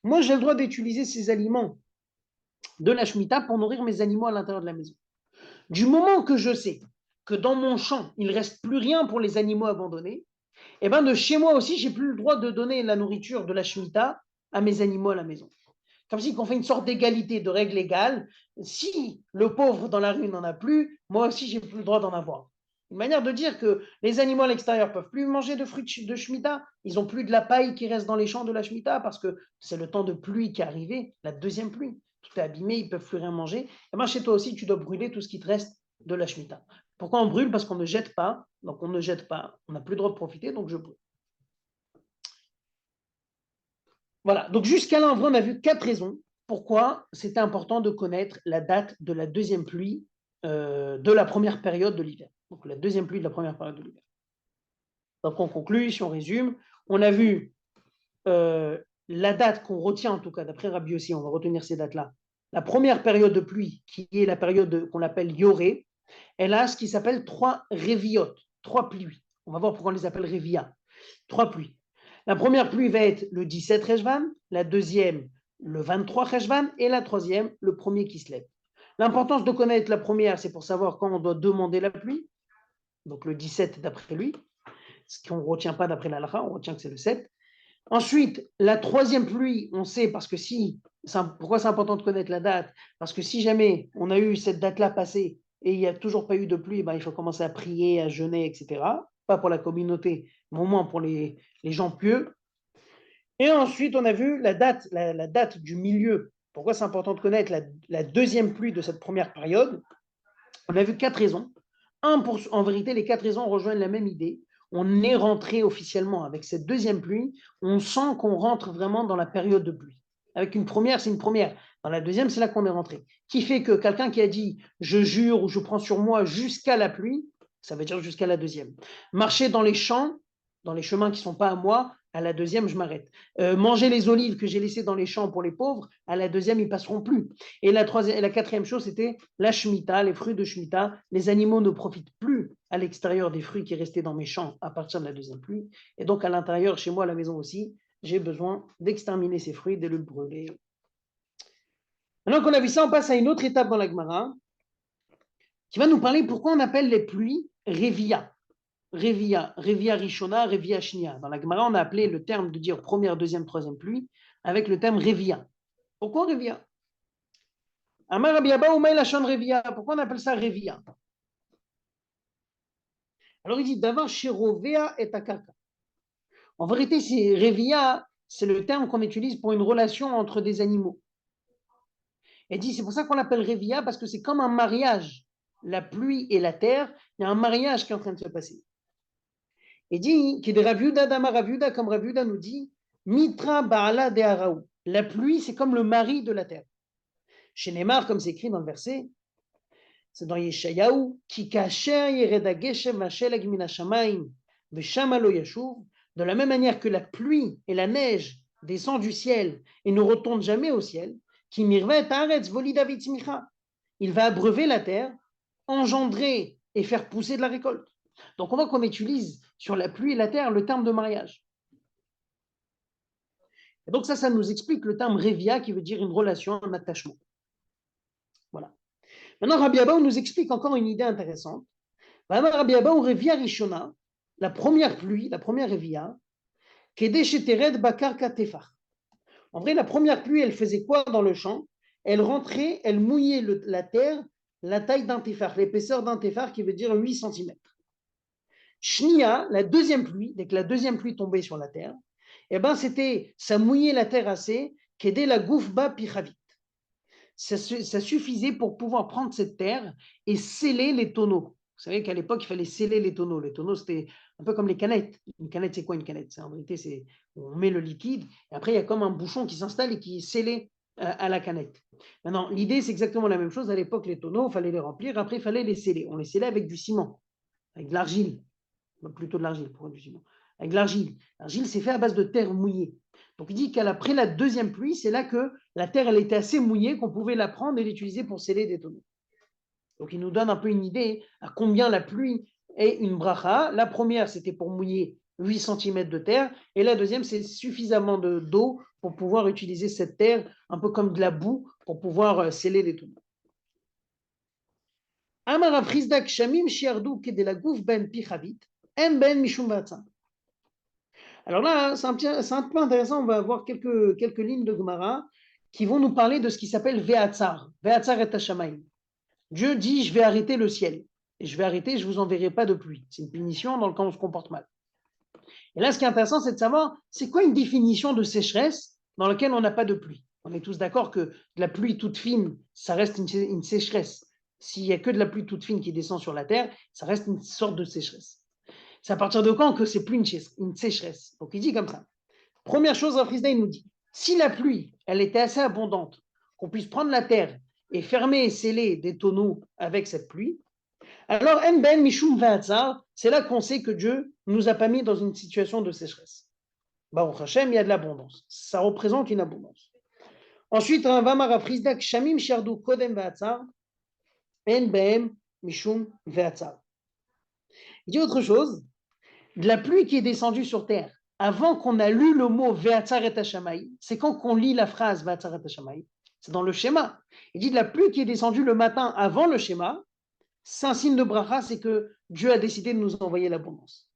moi, j'ai le droit d'utiliser ces aliments de la Shemitah pour nourrir mes animaux à l'intérieur de la maison. Du moment que je sais que dans mon champ, il ne reste plus rien pour les animaux abandonnés, et ben de chez moi aussi, j'ai plus le droit de donner la nourriture de la Shemitah à mes animaux à la maison. Comme si on fait une sorte d'égalité, de règle égale. Si le pauvre dans la rue n'en a plus, moi aussi, j'ai plus le droit d'en avoir. Une manière de dire que les animaux à l'extérieur ne peuvent plus manger de fruits de Shemitah. Ils n'ont plus de la paille qui reste dans les champs de la Shemitah parce que c'est le temps de pluie qui est arrivé, la deuxième pluie. Tout est abîmé, ils ne peuvent plus rien manger. Et bien chez toi aussi, tu dois brûler tout ce qui te reste de la Shemitah. Pourquoi on brûle? Parce qu'on ne jette pas. Donc on ne jette pas. On n'a plus le droit de profiter, donc je brûle. Voilà, donc jusqu'à là, en vrai, on a vu 4 raisons pourquoi c'était important de connaître la date de la deuxième pluie de la première période de l'hiver. Donc la deuxième pluie de la première période de l'hiver. Donc on conclut, si on résume, on a vu la date qu'on retient, en tout cas d'après Rabbi Yossi, on va retenir ces dates-là. La première période de pluie, qui est la période qu'on appelle Yoré, elle a ce qui s'appelle 3 réviotes, 3 pluies. On va voir pourquoi on les appelle révia. 3 pluies. La première pluie va être le 17 Rejvan, la deuxième le 23 Rejvan et la troisième le premier qui se lève. L'importance de connaître la première, c'est pour savoir quand on doit demander la pluie. Donc le 17 d'après lui, ce qu'on ne retient pas d'après la halakha, on retient que c'est le 7. Ensuite, la troisième pluie, on sait parce que pourquoi c'est important de connaître la date? Parce que si jamais on a eu cette date-là passée et il n'y a toujours pas eu de pluie, ben, il faut commencer à prier, à jeûner, etc. Pas pour la communauté, mais au moins pour les gens pieux. Et ensuite, on a vu la date du milieu. Pourquoi c'est important de connaître la deuxième pluie de cette première période? On a vu 4 raisons. En vérité, les 4 raisons rejoignent la même idée. On est rentré officiellement avec cette deuxième pluie. On sent qu'on rentre vraiment dans la période de pluie. Avec une première, c'est une première. Dans la deuxième, c'est là qu'on est rentré. Qui fait que quelqu'un qui a dit je jure ou je prends sur moi jusqu'à la pluie, ça veut dire jusqu'à la deuxième. Marcher dans les champs, dans les chemins qui ne sont pas à moi, à la deuxième, je m'arrête. Manger les olives que j'ai laissées dans les champs pour les pauvres, à la deuxième, ils ne passeront plus. Et la quatrième chose, c'était la Shemitah, les fruits de Shemitah. Les animaux ne profitent plus à l'extérieur des fruits qui restaient dans mes champs à partir de la deuxième pluie. Et donc, à l'intérieur, chez moi, à la maison aussi, j'ai besoin d'exterminer ces fruits, de les brûler. Maintenant qu'on a vu ça, on passe à une autre étape dans la Gemara qui va nous parler pourquoi on appelle les pluies Revia. Revia Rishona, Revia Shnia. Dans la Gemara, on a appelé le terme de dire première, deuxième, troisième pluie avec le terme Revia. Pourquoi Revia? Amar Rabbi Abba Oumay Lachon Revia. Pourquoi on appelle ça Revia? Alors il dit d'abord Sherovea et Akarka. En vérité, c'est Revia, c'est le terme qu'on utilise pour une relation entre des animaux. Et dit c'est pour ça qu'on l'appelle Revia parce que c'est comme un mariage. La pluie et la terre, il y a un mariage qui est en train de se passer. Et dit qu'il est Raviuda Dama Raviuda, comme Raviuda nous dit, Mitra Baala de Araou. La pluie, c'est comme le mari de la terre. Chez Neymar, comme c'est écrit dans le verset, c'est dans Yeshayahu, Ki kasher yereda geshem vashelag min hashamayim veshama lo yashuv, de la même manière que la pluie et la neige descendent du ciel et ne retournent jamais au ciel, Ki mirvet haaretz volida vitzmicha, il va abreuver la terre, engendrer et faire pousser de la récolte. Donc on voit qu'on utilise sur la pluie et la terre le terme de mariage. Et donc ça nous explique le terme revia qui veut dire une relation, un attachement. Voilà. Maintenant, Rabbi Abba nous explique encore une idée intéressante. Rabbi Abba, revia rishona, la première pluie, la première revia, kedeshetered bakar katefar. En vrai, la première pluie, elle faisait quoi dans le champ? Elle rentrait, elle mouillait la terre, la taille d'un tefar, l'épaisseur d'un tefar qui veut dire 8 cm. Shnia, la deuxième pluie, dès que la deuxième pluie tombait sur la terre, eh ben ça mouillait la terre assez, qu'aider la goufba pichavit. Ça suffisait pour pouvoir prendre cette terre et sceller les tonneaux. Vous savez qu'à l'époque, il fallait sceller les tonneaux. Les tonneaux, c'était un peu comme les canettes. Une canette, c'est quoi une canette? En vérité, on met le liquide, et après, il y a comme un bouchon qui s'installe et qui est scellé à la canette. Maintenant, l'idée, c'est exactement la même chose. À l'époque, les tonneaux, il fallait les remplir, après, il fallait les sceller. On les scellait avec du ciment, avec de l'argile, plutôt de l'argile pour du ciment. Avec de l'argile. L'argile, c'est fait à base de terre mouillée. Donc, il dit qu'après la deuxième pluie, c'est là que la terre, elle était assez mouillée qu'on pouvait la prendre et l'utiliser pour sceller des tonneaux. Donc, il nous donne un peu une idée à combien la pluie est une bracha. La première, c'était pour mouiller 8 cm de terre. Et la deuxième, c'est suffisamment d'eau pour pouvoir utiliser cette terre, un peu comme de la boue, pour pouvoir sceller les tonneaux. Amara Frisdak Shamim Shiardou Kedelagouf Ben Pichavit, En Ben Mishum Vatsa. Alors là, c'est un peu intéressant, on va avoir quelques lignes de Gemara qui vont nous parler de ce qui s'appelle Ve'atzar, Ve'atzar et Hashamayim. Dieu dit, je vais arrêter le ciel, et je vais arrêter, je ne vous enverrai pas de pluie. C'est une punition dans le cas où on se comporte mal. Et là, ce qui est intéressant, c'est de savoir, c'est quoi une définition de sécheresse dans laquelle on n'a pas de pluie? On est tous d'accord que de la pluie toute fine, ça reste une sécheresse. S'il n'y a que de la pluie toute fine qui descend sur la terre, ça reste une sorte de sécheresse. C'est à partir de quand que c'est plus une sécheresse? Donc il dit comme ça. Première chose, Rafrizda, il nous dit, si la pluie, elle était assez abondante, qu'on puisse prendre la terre et fermer et sceller des tonneaux avec cette pluie, alors En Ben Mishum Va'atzar, c'est là qu'on sait que Dieu ne nous a pas mis dans une situation de sécheresse. Baruch Hashem, il y a de l'abondance. Ça représente une abondance. Ensuite, Rafrizda, Shamim Shardu Kodem Va'atzar, En Ben mishum ve'atzar. Il dit autre chose, de la pluie qui est descendue sur terre, avant qu'on a lu le mot ve'atzar et hashamay, c'est quand qu'on lit la phrase ve'atzar et hashamay, c'est dans le schéma. Il dit de la pluie qui est descendue le matin avant le schéma, c'est un signe de bracha, c'est que Dieu a décidé de nous envoyer l'abondance.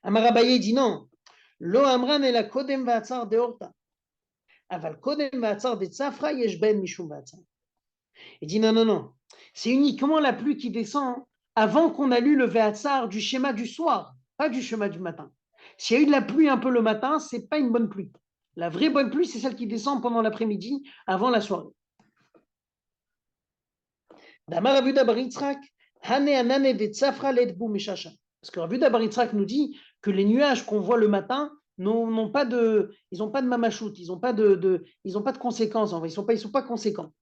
Amarabaye dit non, lo amran et la kodem ve'atzar de horta. Aval kodem ve'atzar de tzafra yesh ben mishum ve'atzar. Il dit non, non, non. C'est uniquement la pluie qui descend avant qu'on a lu le Ve'atzar du schéma du soir, pas du schéma du matin. S'il y a eu de la pluie un peu le matin, ce n'est pas une bonne pluie. La vraie bonne pluie, c'est celle qui descend pendant l'après-midi, avant la soirée. Parce que Rabbi Bar Yitzhak nous dit que les nuages qu'on voit le matin n'ont pas de, ils n'ont pas de mamachout, ils n'ont pas de conséquences, en vrai, ils sont pas conséquents.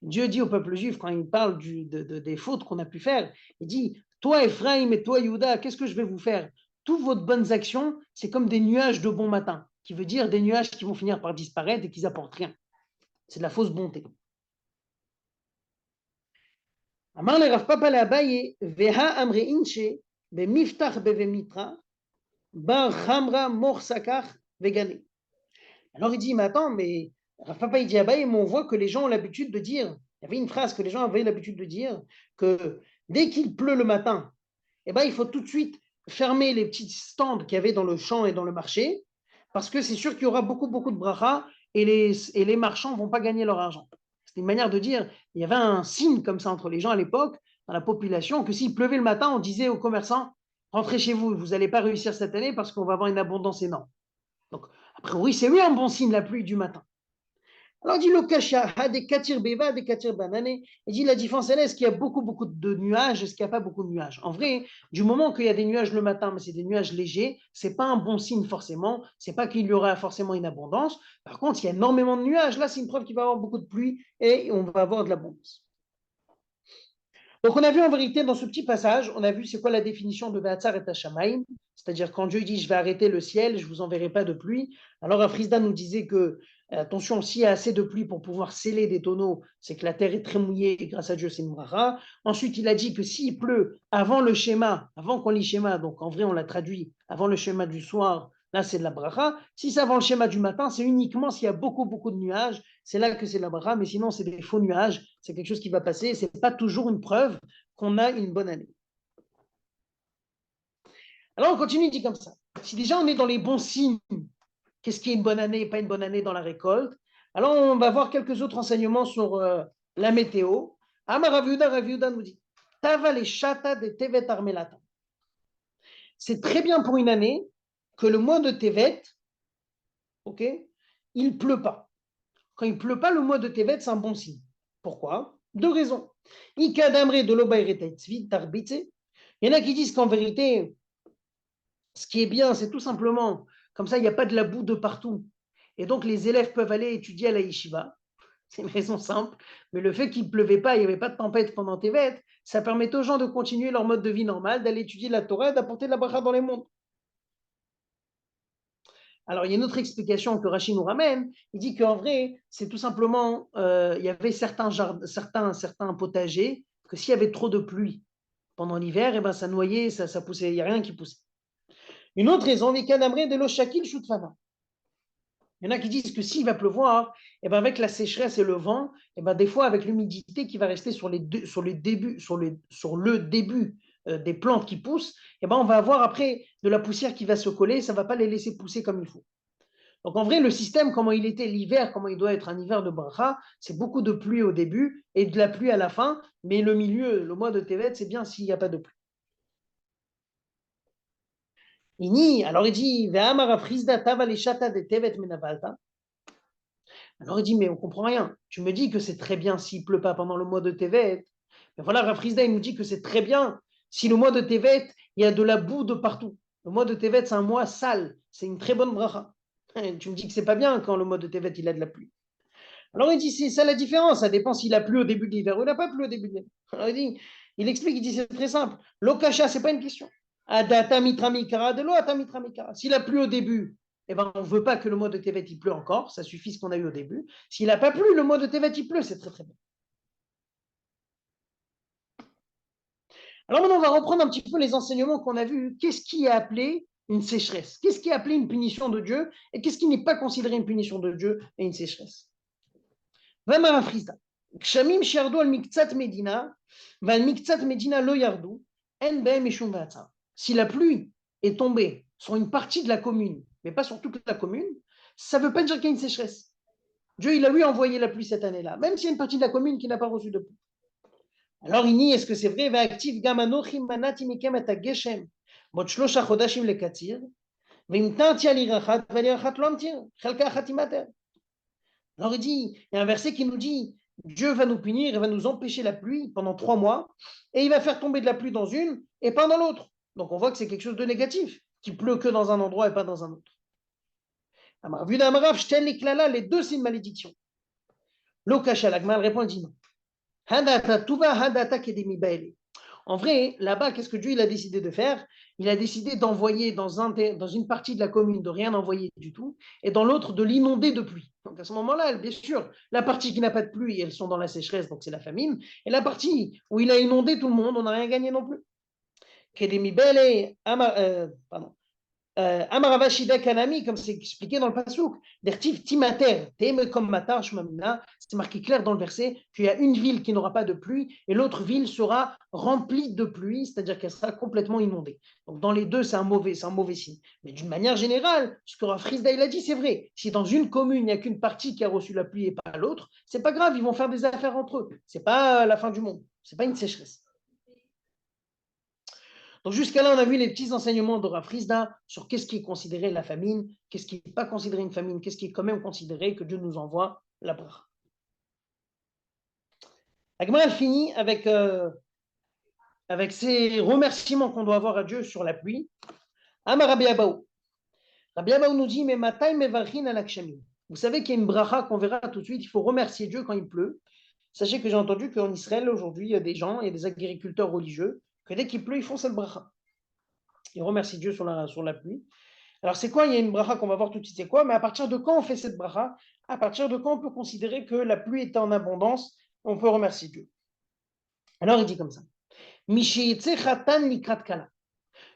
Dieu dit au peuple juif, quand il parle des fautes qu'on a pu faire, il dit, toi Ephraim et toi Yehuda, qu'est-ce que je vais vous faire? Toutes vos bonnes actions, c'est comme des nuages de bon matin, qui veut dire des nuages qui vont finir par disparaître et qui n'apportent rien. C'est de la fausse bonté. Amar le Rav Papa le Abaye, Veha amre inche, bemiftach bevemitra, bar chamra mor sakach vegane. Alors il dit, mais attends, mais Rav Papa il dit, ah bah, on voit que les gens ont l'habitude de dire, il y avait une phrase que les gens avaient l'habitude de dire, que dès qu'il pleut le matin, eh ben, il faut tout de suite fermer les petits stands qu'il y avait dans le champ et dans le marché, parce que c'est sûr qu'il y aura beaucoup, beaucoup de bracha et les marchands ne vont pas gagner leur argent. C'était une manière de dire, il y avait un signe comme ça entre les gens à l'époque, dans la population, que s'il pleuvait le matin, on disait aux commerçants, rentrez chez vous, vous n'allez pas réussir cette année parce qu'on va avoir une abondance énorme. Donc, a priori, c'est oui un bon signe, la pluie du matin. Alors, il dit le kasha, des katir beva, des katir banané. Il dit la différence, elle est, est-ce qu'il y a beaucoup, beaucoup de nuages, est-ce qu'il n'y a pas beaucoup de nuages? En vrai, du moment qu'il y a des nuages le matin, mais c'est des nuages légers, c'est pas un bon signe forcément, c'est pas qu'il y aura forcément une abondance. Par contre, il y a énormément de nuages, là, c'est une preuve qu'il va y avoir beaucoup de pluie et on va avoir de l'abondance. Donc, on a vu en vérité dans ce petit passage, on a vu c'est quoi la définition de Ve'atzar et Hashamayim, c'est-à-dire quand Dieu dit je vais arrêter le ciel, je vous enverrai pas de pluie. Alors, Afrizda nous disait que, attention, s'il y a assez de pluie pour pouvoir sceller des tonneaux, c'est que la terre est très mouillée et grâce à Dieu, c'est une bracha. Ensuite, il a dit que s'il pleut avant le schéma, avant qu'on lit schéma, donc en vrai, on l'a traduit, avant le schéma du soir, là, c'est de la bracha. Si c'est avant le schéma du matin, c'est uniquement s'il y a beaucoup, beaucoup de nuages, c'est là que c'est de la bracha, mais sinon, c'est des faux nuages, c'est quelque chose qui va passer, c'est pas toujours une preuve qu'on a une bonne année. Alors, on continue, il dit comme ça. Si déjà on est dans les bons signes, qu'est-ce qui est une bonne année et pas une bonne année dans la récolte? Alors, on va voir quelques autres enseignements sur la météo. Amar Rav Yehuda nous dit, Tava les chata de Tevet Armelata. C'est très bien pour une année que le mois de Tevet, ok, il pleut pas. Quand il pleut pas, le mois de Tevet, c'est un bon signe. Pourquoi? Deux raisons. Il y en a qui disent qu'en vérité, ce qui est bien, c'est tout simplement, comme ça, il n'y a pas de la boue de partout. Et donc, les élèves peuvent aller étudier à la yeshiva. C'est une raison simple. Mais le fait qu'il ne pleuvait pas, il n'y avait pas de tempête pendant Tevet, ça permet aux gens de continuer leur mode de vie normal, d'aller étudier la Torah et d'apporter de la bracha dans les mondes. Alors, il y a une autre explication que Rachid nous ramène. Il dit qu'en vrai, c'est tout simplement, il y avait certains potagers, que s'il y avait trop de pluie pendant l'hiver, eh ben, ça noyait, ça poussait, il n'y a rien qui poussait. Une autre raison, il y en a qui disent que s'il va pleuvoir, eh ben, avec la sécheresse et le vent, eh ben, des fois, avec l'humidité qui va rester sur le début des plantes qui poussent, eh ben, on va avoir après de la poussière qui va se coller, ça ne va pas les laisser pousser comme il faut. Donc en vrai, le système, comment il était l'hiver, comment il doit être un hiver de bracha, c'est beaucoup de pluie au début et de la pluie à la fin, mais le milieu, le mois de Tevet, c'est bien s'il n'y a pas de pluie. Alors il dit, alors il dit, mais on ne comprend rien. Tu me dis que c'est très bien s'il ne pleut pas pendant le mois de Tevet. Mais voilà, Rafrizda, il nous dit que c'est très bien si le mois de Tevet, il y a de la boue de partout. Le mois de Tevet, c'est un mois sale. C'est une très bonne bracha. Tu me dis que c'est pas bien quand le mois de Tevet, il a de la pluie. Alors il dit, c'est ça la différence. Ça dépend s'il a plu au début de l'hiver ou il n'a pas plu au début de l'hiver. Alors il explique, il dit, c'est très simple. L'okasha, ce n'est pas une question. Adata mitra mikara de l'eau, ata mitra mikara. S'il a plu au début, eh ben, on ne veut pas que le mois de Tevet il pleut encore, ça suffit ce qu'on a eu au début. S'il n'a pas plu, le mois de Tevet il pleut, c'est très très bien. Alors maintenant, on va reprendre un petit peu les enseignements qu'on a vus. Qu'est-ce qui est appelé une sécheresse? Qu'est-ce qui est appelé une punition de Dieu? Et qu'est-ce qui n'est pas considéré une punition de Dieu et une sécheresse? Vraiment frisda. Kshamim shiardu al miktsat medina, val miktsat medina lo yardu, en be'em mishum va'atzar. Si la pluie est tombée sur une partie de la commune, mais pas sur toute la commune, ça ne veut pas dire qu'il y a une sécheresse. Dieu, il a lui envoyé la pluie cette année-là, même s'il y a une partie de la commune qui n'a pas reçu de pluie. Alors il nie, est-ce que c'est vrai? Ve'aktiv gam anochi manati mikem et hageshem, bot shlosha chodashim lekatzir, ve'im tanti alirachat, ve'alirachat lo amtir, chelka achat imater. Alors il dit, il y a un verset qui nous dit, Dieu va nous punir, il va nous empêcher la pluie pendant 3 mois, et il va faire tomber de la pluie dans une et pas dans l'autre. Donc on voit que c'est quelque chose de négatif, qui pleut que dans un endroit et pas dans un autre. Vu d'Amarav, Shten Liklala, les deux c'est une malédiction. L'Okasha, l'Agmal répond, il dit non. Hadata tuva hadata kedemi baele. En vrai, là-bas, qu'est-ce que Dieu il a décidé de faire? Il a décidé d'envoyer dans une partie de la commune, de rien envoyer du tout, et dans l'autre, de l'inonder de pluie. Donc à ce moment-là, bien sûr, la partie qui n'a pas de pluie, elles sont dans la sécheresse, donc c'est la famine, et la partie où il a inondé tout le monde, on n'a rien gagné non plus. Pardon. Amaravashida Kanami, comme c'est expliqué dans le Passouk, d'Ertiv Timater, Teme comme Matar Shmamina, c'est marqué clair dans le verset qu'il y a une ville qui n'aura pas de pluie et l'autre ville sera remplie de pluie, c'est-à-dire qu'elle sera complètement inondée. Donc dans les deux, c'est un mauvais signe. Mais d'une manière générale, ce que Rav Frisda il a dit, c'est vrai. Si dans une commune, il n'y a qu'une partie qui a reçu la pluie et pas l'autre, c'est pas grave, ils vont faire des affaires entre eux. C'est pas la fin du monde, c'est pas une sécheresse. Donc jusqu'à là, on a vu les petits enseignements de Rav Frisda sur qu'est-ce qui est considéré la famine, qu'est-ce qui n'est pas considéré une famine, qu'est-ce qui est quand même considéré que Dieu nous envoie la bracha. La Gemara elle finit avec ces remerciements qu'on doit avoir à Dieu sur la pluie. Amar Rabbi Abaou. Rabbi Abaou nous dit, mais matai mevarchin alakshamim. Vous savez qu'il y a une bracha qu'on verra tout de suite, il faut remercier Dieu quand il pleut. Sachez que j'ai entendu qu'en Israël, aujourd'hui, il y a des gens, il y a des agriculteurs religieux, que dès qu'il pleut, ils font cette bracha. Ils remercient Dieu sur la pluie. Alors, c'est quoi? Il y a une bracha qu'on va voir tout de suite, c'est quoi? Mais à partir de quand on fait cette bracha? À partir de quand on peut considérer que la pluie est en abondance? On peut remercier Dieu. Alors, il dit comme ça.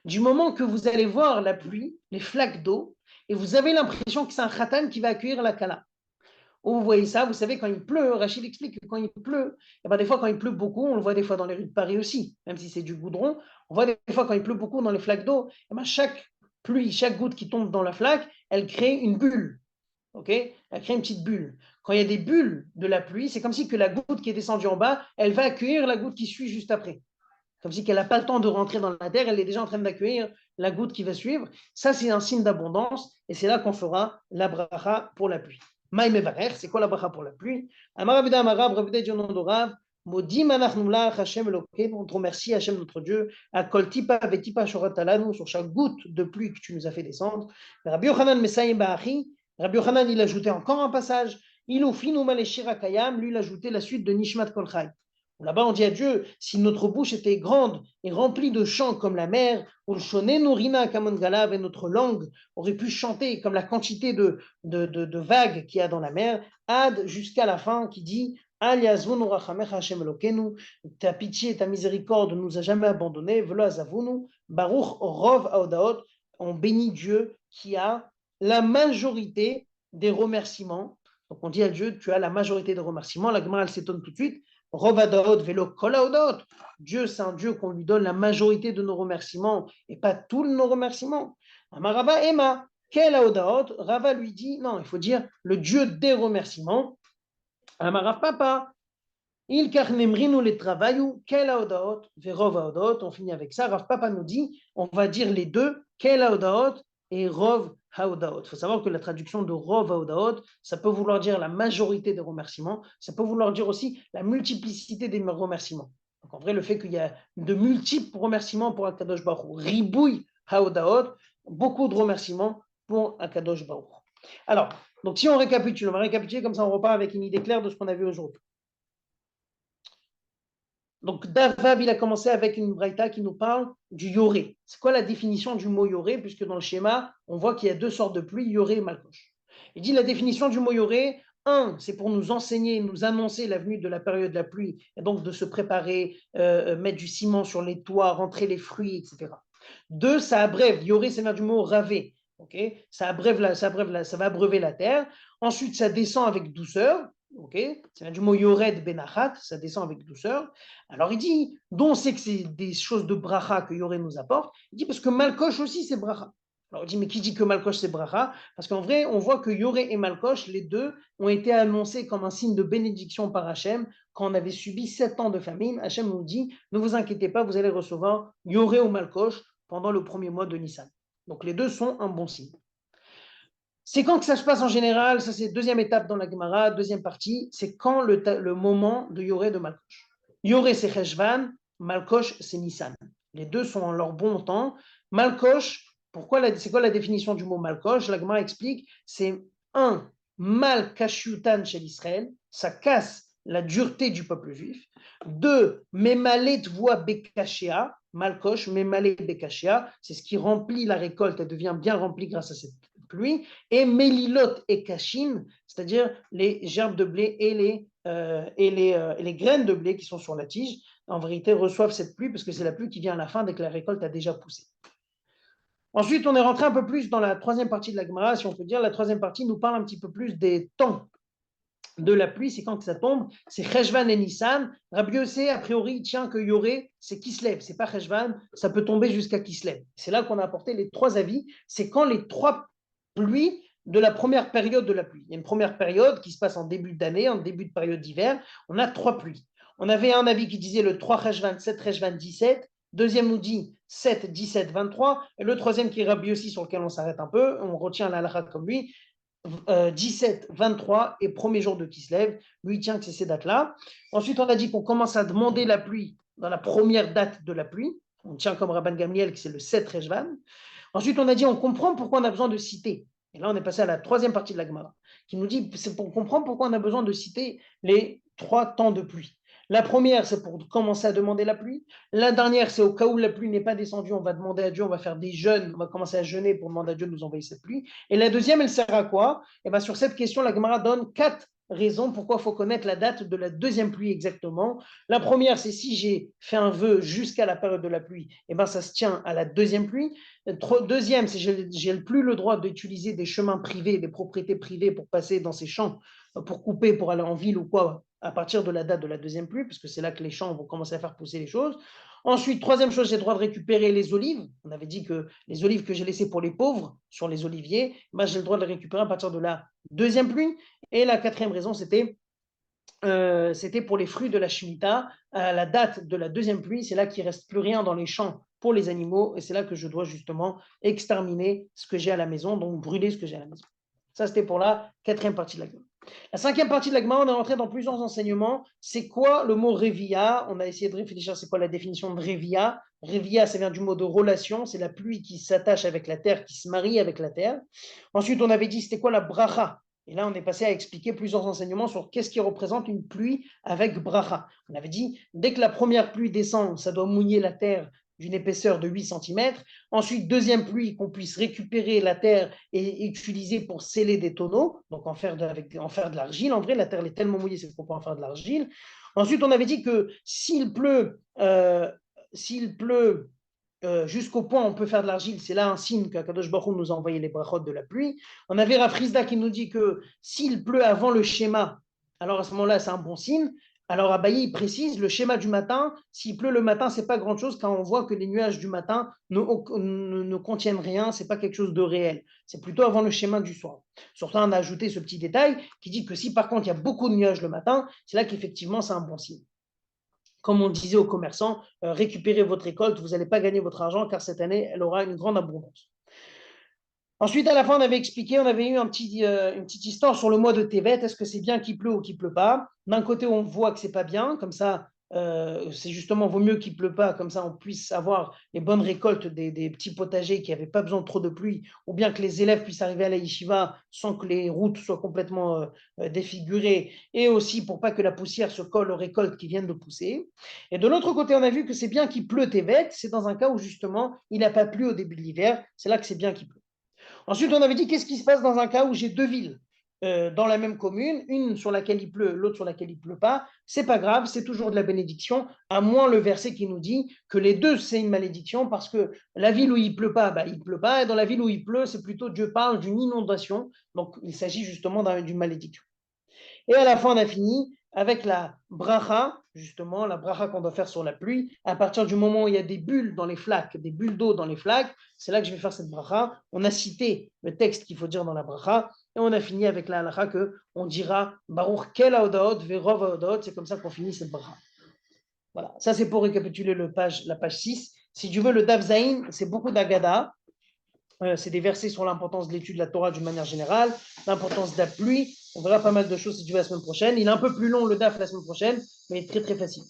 Du moment que vous allez voir la pluie, les flaques d'eau, et vous avez l'impression que c'est un khatan qui va accueillir la kala. Où vous voyez ça, vous savez, quand il pleut, Rachid explique que quand il pleut, et ben des fois, quand il pleut beaucoup, on le voit des fois dans les rues de Paris aussi, même si c'est du goudron, on voit des fois quand il pleut beaucoup dans les flaques d'eau, et ben chaque pluie, chaque goutte qui tombe dans la flaque, elle crée une bulle. Okay, elle crée une petite bulle. Quand il y a des bulles de la pluie, c'est comme si que la goutte qui est descendue en bas, elle va accueillir la goutte qui suit juste après. Comme si qu'elle n'a pas le temps de rentrer dans la terre, elle est déjà en train d'accueillir la goutte qui va suivre. Ça, c'est un signe d'abondance, et c'est là qu'on fera la bracha pour la pluie. Maïmevarer, c'est quoi la bracha pour la pluie? Amarabida Amarab, Rabida Dionodorav, Modim Anachnulach, Hashem Elokeinu, on te remercie, Hashem notre Dieu, à Kol Tipa Vetipa Shoratalanu, sur chaque goutte de pluie que tu nous as fait descendre. Rabbi Yochanan Messaïm Ba'achi, Rabbi Yochanan, il ajoutait encore un passage. Ilufinu Maleshira Kayam, lui, il ajoutait la suite de Nishmat Kolchai. Là-bas, on dit à Dieu, si notre bouche était grande et remplie de chants comme la mer, ou le shoné nourina kamon galav, et notre langue aurait pu chanter comme la quantité de vagues qu'il y a dans la mer, ad jusqu'à la fin qui dit ta pitié et ta miséricorde ne nous a jamais abandonnés, velo azavunu, baruch rov aodaot, on bénit Dieu qui a la majorité des remerciements. Donc on dit à Dieu, tu as la majorité des remerciements. La Gemara elle s'étonne tout de suite. Dieu, c'est un Dieu qu'on lui donne la majorité de nos remerciements et pas tous nos remerciements. Amarava Emma, quel Aodaot? Rava lui dit, non, il faut dire le Dieu des remerciements. Amarav Papa, il karnemrinu les travaillou, quel Aodaot? Verov Aodaot, on finit avec ça. Rav Papa nous dit, on va dire les deux, quel Aodaot et Rov Haodaot. Il faut savoir que la traduction de Rov Haodaot, ça peut vouloir dire la majorité des remerciements, ça peut vouloir dire aussi la multiplicité des remerciements. Donc en vrai, le fait qu'il y a de multiples remerciements pour Akadosh Baruch Hu, Ribouille Haodaot, beaucoup de remerciements pour Akadosh Baruch Hu. Alors, donc si on récapitule, on va récapituler comme ça on repart avec une idée claire de ce qu'on a vu aujourd'hui. Donc, Davav, il a commencé avec une braïta qui nous parle du yoré. C'est quoi la définition du mot yoré? Puisque dans le schéma, on voit qu'il y a deux sortes de pluie, yoré et malkoche. Il dit la définition du mot yoré, un, c'est pour nous enseigner, nous annoncer la venue de la période de la pluie, et donc de se préparer, mettre du ciment sur les toits, rentrer les fruits, etc. Deux, ça abrève, yoré, c'est vient du mot ravé. Okay, ça va abreuver la terre. Ensuite, ça descend avec douceur. Okay, ça vient du mot yored benachat, ça descend avec douceur. Alors il dit, dont on sait que c'est des choses de bracha que Yoré nous apporte, il dit parce que Malkosh aussi c'est bracha. Alors il dit, mais qui dit que Malkosh c'est bracha? Parce qu'en vrai, on voit que Yoré et Malkosh, les deux, ont été annoncés comme un signe de bénédiction par Hachem quand on avait subi 7 ans de famine. Hachem nous dit, ne vous inquiétez pas, vous allez recevoir Yoré ou Malkosh pendant le premier mois de Nissan. Donc les deux sont un bon signe. C'est quand que ça se passe en général? Ça, c'est deuxième étape dans la Gemara, deuxième partie. C'est quand le moment de Yoré de Malkosh. Yoré, c'est Cheshvan, Malkosh, c'est Nissan. Les deux sont en leur bon temps. Malkosh, c'est quoi la définition du mot Malkosh? La Gemara explique, c'est un, mal kashutan chez l'Israël, ça casse la dureté du peuple juif. Deux, memalet voix bekashia, Malkosh, memalet bekashia, c'est ce qui remplit la récolte, elle devient bien remplie grâce à cette pluie, et Melilot et Kashin, c'est-à-dire les gerbes de blé et les graines de blé qui sont sur la tige, en vérité reçoivent cette pluie parce que c'est la pluie qui vient à la fin dès que la récolte a déjà poussé. Ensuite, on est rentré un peu plus dans la troisième partie de la Gemara, si on peut dire. La troisième partie nous parle un petit peu plus des temps de la pluie, c'est quand que ça tombe, c'est Cheshvan et Nissan. Rabbi Yossé, a priori, il tient que Yoré, c'est Kislev, c'est pas Cheshvan, ça peut tomber jusqu'à Kislev. C'est là qu'on a apporté les trois avis, c'est quand les trois pluies de la première période de la pluie. Il y a une première période qui se passe en début d'année, en début de période d'hiver, on a trois pluies. On avait un avis qui disait le 3 Cheshvan, 7 Cheshvan, 17, deuxième nous dit 7, 17, 23, et le troisième qui est Rabbi Yossi sur lequel on s'arrête un peu, on retient la halakha comme lui, 17, 23 et premier jour de Kislev. Lui, il tient que c'est ces dates-là. Ensuite, on a dit qu'on commence à demander la pluie dans la première date de la pluie. On tient comme Rabban Gamliel que c'est le 7 Rejvan. Ensuite, on a dit on comprend pourquoi on a besoin de citer. Et là, on est passé à la troisième partie de la Gemara, qui nous dit c'est pour comprendre pourquoi on a besoin de citer les trois temps de pluie. La première, c'est pour commencer à demander la pluie. La dernière, c'est au cas où la pluie n'est pas descendue, on va demander à Dieu, on va faire des jeûnes, on va commencer à jeûner pour demander à Dieu de nous envoyer cette pluie. Et la deuxième, elle sert à quoi? Et bien, sur cette question, la Gemara donne 4 raisons pourquoi il faut connaître la date de la deuxième pluie exactement. La première, c'est si j'ai fait un vœu jusqu'à la période de la pluie, et ben ça se tient à la deuxième pluie. Deuxième, c'est que j'ai plus le droit d'utiliser des chemins privés, des propriétés privées pour passer dans ces champs, pour couper, pour aller en ville ou quoi, à partir de la date de la deuxième pluie, parce que c'est là que les champs vont commencer à faire pousser les choses. Ensuite, troisième chose, j'ai le droit de récupérer les olives. On avait dit que les olives que j'ai laissées pour les pauvres sur les oliviers, ben, j'ai le droit de les récupérer à partir de la deuxième pluie. Et la quatrième raison, c'était pour les fruits de la Shemitah. À la date de la deuxième pluie, c'est là qu'il ne reste plus rien dans les champs pour les animaux, et c'est là que je dois justement exterminer ce que j'ai à la maison, donc brûler ce que j'ai à la maison. Ça, c'était pour la quatrième partie de la Gemara. La cinquième partie de la Gemara, on est rentré dans plusieurs enseignements. C'est quoi le mot Révia? On a essayé de réfléchir, c'est quoi la définition de Révia? Révia, ça vient du mot de relation, c'est la pluie qui s'attache avec la terre, qui se marie avec la terre. Ensuite, on avait dit, c'était quoi la bracha? Et là, on est passé à expliquer plusieurs enseignements sur qu'est-ce qui représente une pluie avec bracha. On avait dit, dès que la première pluie descend, ça doit mouiller la terre d'une épaisseur de 8 cm. Ensuite, deuxième pluie, qu'on puisse récupérer la terre et utiliser pour sceller des tonneaux, donc en faire de l'argile. En vrai, la terre est tellement mouillée, c'est pour en faire de l'argile. Ensuite, on avait dit que s'il pleut jusqu'au point où on peut faire de l'argile, c'est là un signe qu'Akadosh Baruch Hu nous a envoyé les brachot de la pluie. On avait Rav Frisda qui nous dit que s'il pleut avant le schéma, alors à ce moment-là, c'est un bon signe. Alors Abaye, il précise, le schéma du matin, s'il pleut le matin, c'est pas grand-chose quand on voit que les nuages du matin ne contiennent rien, c'est pas quelque chose de réel. C'est plutôt avant le schéma du soir. Surtout, on a ajouté ce petit détail qui dit que si par contre il y a beaucoup de nuages le matin, c'est là qu'effectivement c'est un bon signe. Comme on disait aux commerçants, récupérez votre récolte, vous n'allez pas gagner votre argent car cette année, elle aura une grande abondance. Ensuite, à la fin, on avait expliqué, on avait eu une petite histoire sur le mois de Tevet. Est-ce que c'est bien qu'il pleut ou qu'il ne pleut pas? D'un côté, on voit que ce n'est pas bien, comme ça, c'est justement, vaut mieux qu'il ne pleut pas, comme ça on puisse avoir les bonnes récoltes des petits potagers qui n'avaient pas besoin de trop de pluie, ou bien que les élèves puissent arriver à la yeshiva sans que les routes soient complètement défigurées, et aussi pour pas que la poussière se colle aux récoltes qui viennent de pousser. Et de l'autre côté, on a vu que c'est bien qu'il pleut Tevet, c'est dans un cas où justement il n'a pas plu au début de l'hiver, c'est là que c'est bien qu'il pleut. Ensuite, on avait dit qu'est-ce qui se passe dans un cas où j'ai deux villes dans la même commune, une sur laquelle il pleut, l'autre sur laquelle il ne pleut pas. C'est pas grave, c'est toujours de la bénédiction, à moins le verset qui nous dit que les deux, c'est une malédiction, parce que la ville où il pleut pas, bah, il pleut pas, et dans la ville où il pleut, c'est plutôt, Dieu parle d'une inondation, donc il s'agit justement d'une malédiction. Et à la fin, on a fini avec la bracha, justement, la bracha qu'on doit faire sur la pluie. À partir du moment où il y a des bulles dans les flaques, des bulles d'eau dans les flaques, c'est là que je vais faire cette bracha. On a cité le texte qu'il faut dire dans la bracha, et on a fini avec la halakha que on dira Baruch kel haodaot verov haodaot. C'est comme ça qu'on finit cette bracha. Voilà, ça c'est pour récapituler la page 6. Si tu veux, le Daf Zain, c'est beaucoup d'agada. C'est des versets sur l'importance de l'étude de la Torah d'une manière générale, l'importance de la pluie. On verra pas mal de choses si tu veux la semaine prochaine. Il est un peu plus long le DAF la semaine prochaine, mais très très facile.